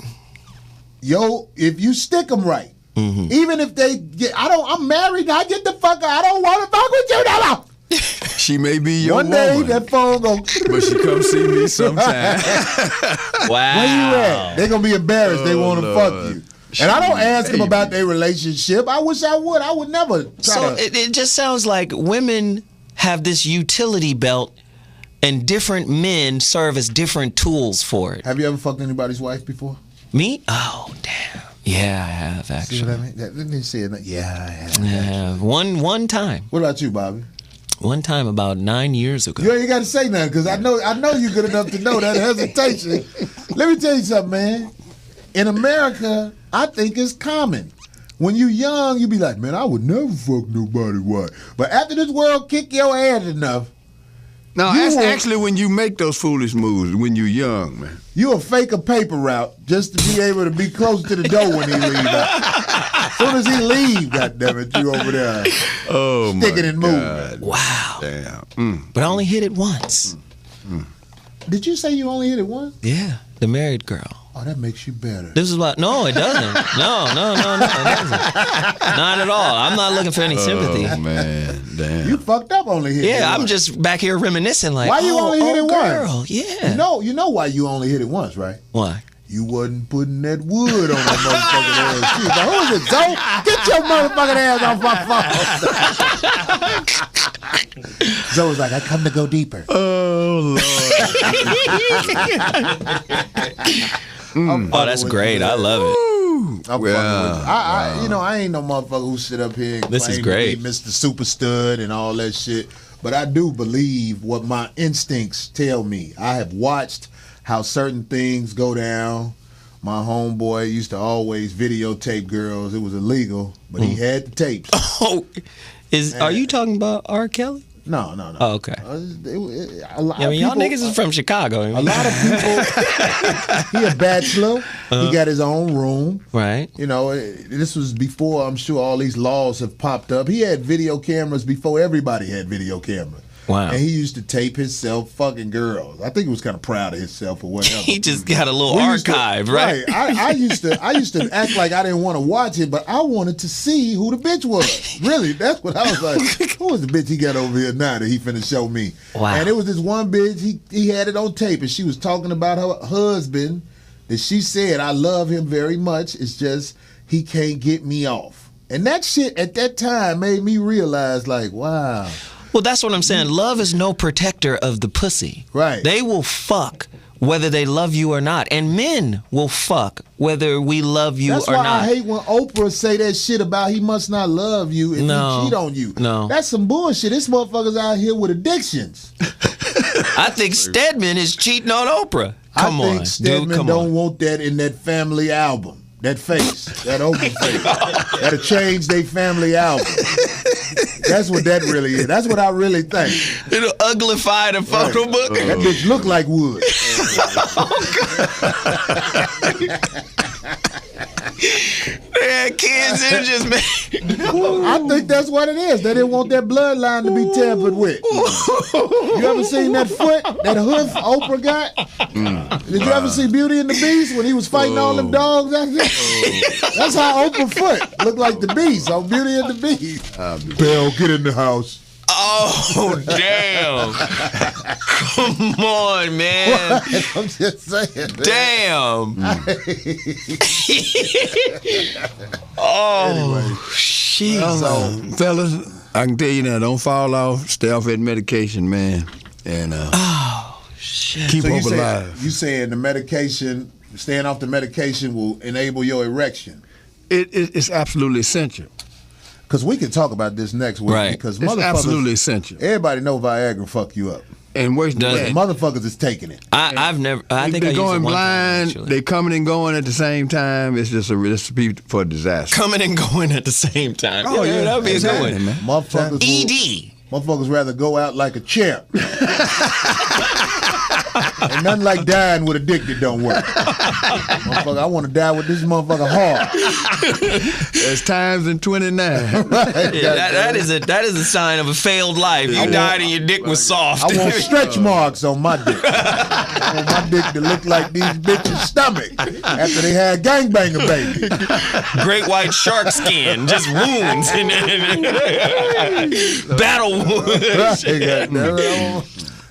Yo, if you stick them right. Even if they get, I'm married, I get the fuck out. I don't want to fuck with you no more. She may be your One day woman, that phone go. but she come see me sometime. Wow. Where you at? They're going to be embarrassed. They want to fuck you. And I don't ask them about their relationship. I wish I would. I would never try to. It just sounds like women have this utility belt and different men serve as different tools for it. Have you ever fucked anybody's wife before? Me? Oh, damn. Yeah, I have, actually. See what I mean? Let me say it. Yeah, I have. Yeah, one time. What about you, Bobby? One time about 9 years ago. You ain't got to say nothing, because I know you're good enough to know that hesitation. Let me tell you something, man. In America, I think it's common. When you young, you be like, man, I would never fuck nobody's wife. But after this world kick your ass enough. No, that's actually when you make those foolish moves, when you're young, man. You'll fake a paper route just to be able to be close to the door when he leaves out. soon as he leave, goddammit, you over there sticking and moving. Wow. Damn. But I only hit it once. Did you say you only hit it once? Yeah, the married girl. Oh, that makes you better. This is what? No, it doesn't. No, it doesn't. Not at all. I'm not looking for any sympathy. Oh, man. Damn. You fucked up only hitting it Yeah, I'm once. just back here reminiscing like, Why you only hit it girl. once? Yeah. You know why you only hit it once, right? Why? You wasn't putting that wood on that motherfucking ass. She was like, who is it, Zoe? Get your motherfucking ass off my phone. Zoe was like, I come to go deeper. Oh, Lord. Oh, that's great. I love it. I'm fucking with you. I ain't no motherfucker who sit up here and This is claim great. to be Mr. Super Stud and all that shit. But I do believe what my instincts tell me. I have watched how certain things go down. My homeboy used to always videotape girls. It was illegal, but he had the tapes. Oh, are you talking about R. Kelly? No. Oh, okay. Y'all niggas is from Chicago. A lot of people. He a bachelor. He got his own room. Right. You know, this was before I'm sure all these laws have popped up. He had video cameras before everybody had video cameras. Wow. And he used to tape himself fucking girls. I think he was kind of proud of himself or whatever. He just got a little archive, right? I used to act like I didn't want to watch it, but I wanted to see who the bitch was. Really, that's what I was like. Who was the bitch he got over here now that he finna show me? Wow. And it was this one bitch, he had it on tape, and she was talking about her husband, that she said, I love him very much, it's just he can't get me off. And that shit at that time made me realize, like, wow. Well, that's what I'm saying. Love is no protector of the pussy. Right. They will fuck whether they love you or not. And men will fuck whether we love you That's or why not. I hate when Oprah say that shit about he must not love you if he cheat on you. No. That's some bullshit. This motherfucker's out here with addictions. I think Stedman is cheating on Oprah. Come on, I think Stedman dude, come don't on. want that in that family album. That face. That Oprah face. That'll change their family album. That's what that really is. That's what I really think. It'll uglify the photo book. That bitch look like wood. They had kids and just made. I think that's what it is. They didn't want that bloodline to be tampered with. You ever seen that foot, that hoof Oprah got? Did you ever see Beauty and the Beast when he was fighting all them dogs out there? That's how Oprah foot looked like the Beast on Beauty and the Beast. Belle, get in the house. Oh, damn. Come on, man. What? I'm just saying. Damn. Oh, shit. So, fellas, I can tell you now, don't fall off. Stay off that medication, man. And shit. Keep So hope alive. You saying the medication, staying off the medication will enable your erection? It's absolutely essential. Because we can talk about this next week. Right. Because It's absolutely essential. Everybody know Viagra fuck you up. And worse than Does that, it? Motherfuckers is taking it. I've never. I think I they're used it going one time, blind. actually. They coming and going at the same time. It's just a recipe for a disaster. Coming and going at the same time. Oh, yeah. That would be a good Exactly, one. man. Motherfuckers rather go out like a champ. Ain't nothing like dying with a dick that don't work. Motherfucker, I want to die with this motherfucker hard. There's times in 29. That is a sign of a failed life. You died and your dick was soft. I want stretch marks on my dick. I want my dick to look like these bitches' stomach after they had gangbanger baby. Great white shark skin, just wounds. Battle wounds.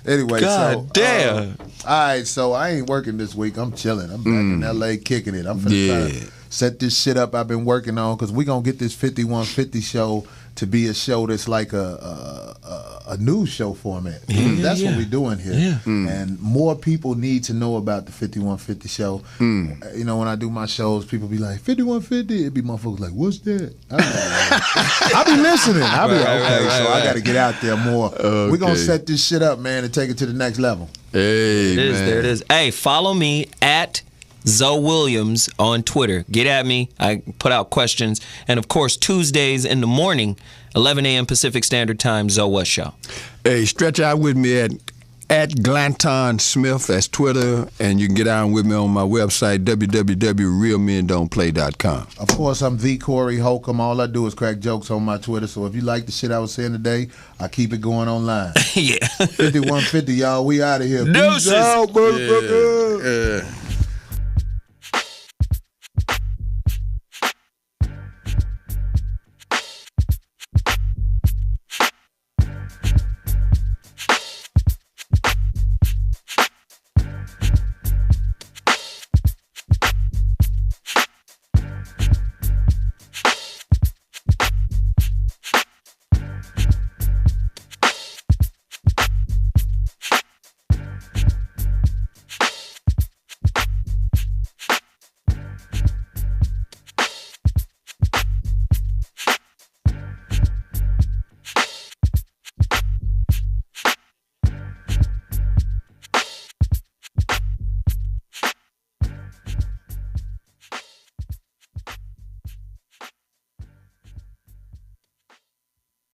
Anyway, God damn. All right, so I ain't working this week. I'm chilling. I'm back in L.A. kicking it. I'm finna try to set this shit up I've been working on because we going to get this 5150 show to be a show that's like a news show format. That's what we're doing here. Yeah. And more people need to know about the 5150 show. You know, when I do my shows, people be like, 5150? It'd be motherfuckers like, what's that? I be listening. I be I got to get out there more. We're going to set this shit up, man, and take it to the next level. Hey, There it is. Hey, follow me at Zoe Williams on Twitter. Get at me. I put out questions. And, of course, Tuesdays in the morning, 11 a.m. Pacific Standard Time, Zoe West Show. Hey, stretch out with me at at Glanton Smith. That's Twitter. And you can get on with me on my website, www.realmendon'tplay.com. Of course, I'm the Corey Holcomb. All I do is crack jokes on my Twitter. So if you like the shit I was saying today, I keep it going online. Yeah. 5150, y'all. We out of here. Deuces. Peace out, motherfucker. Yeah.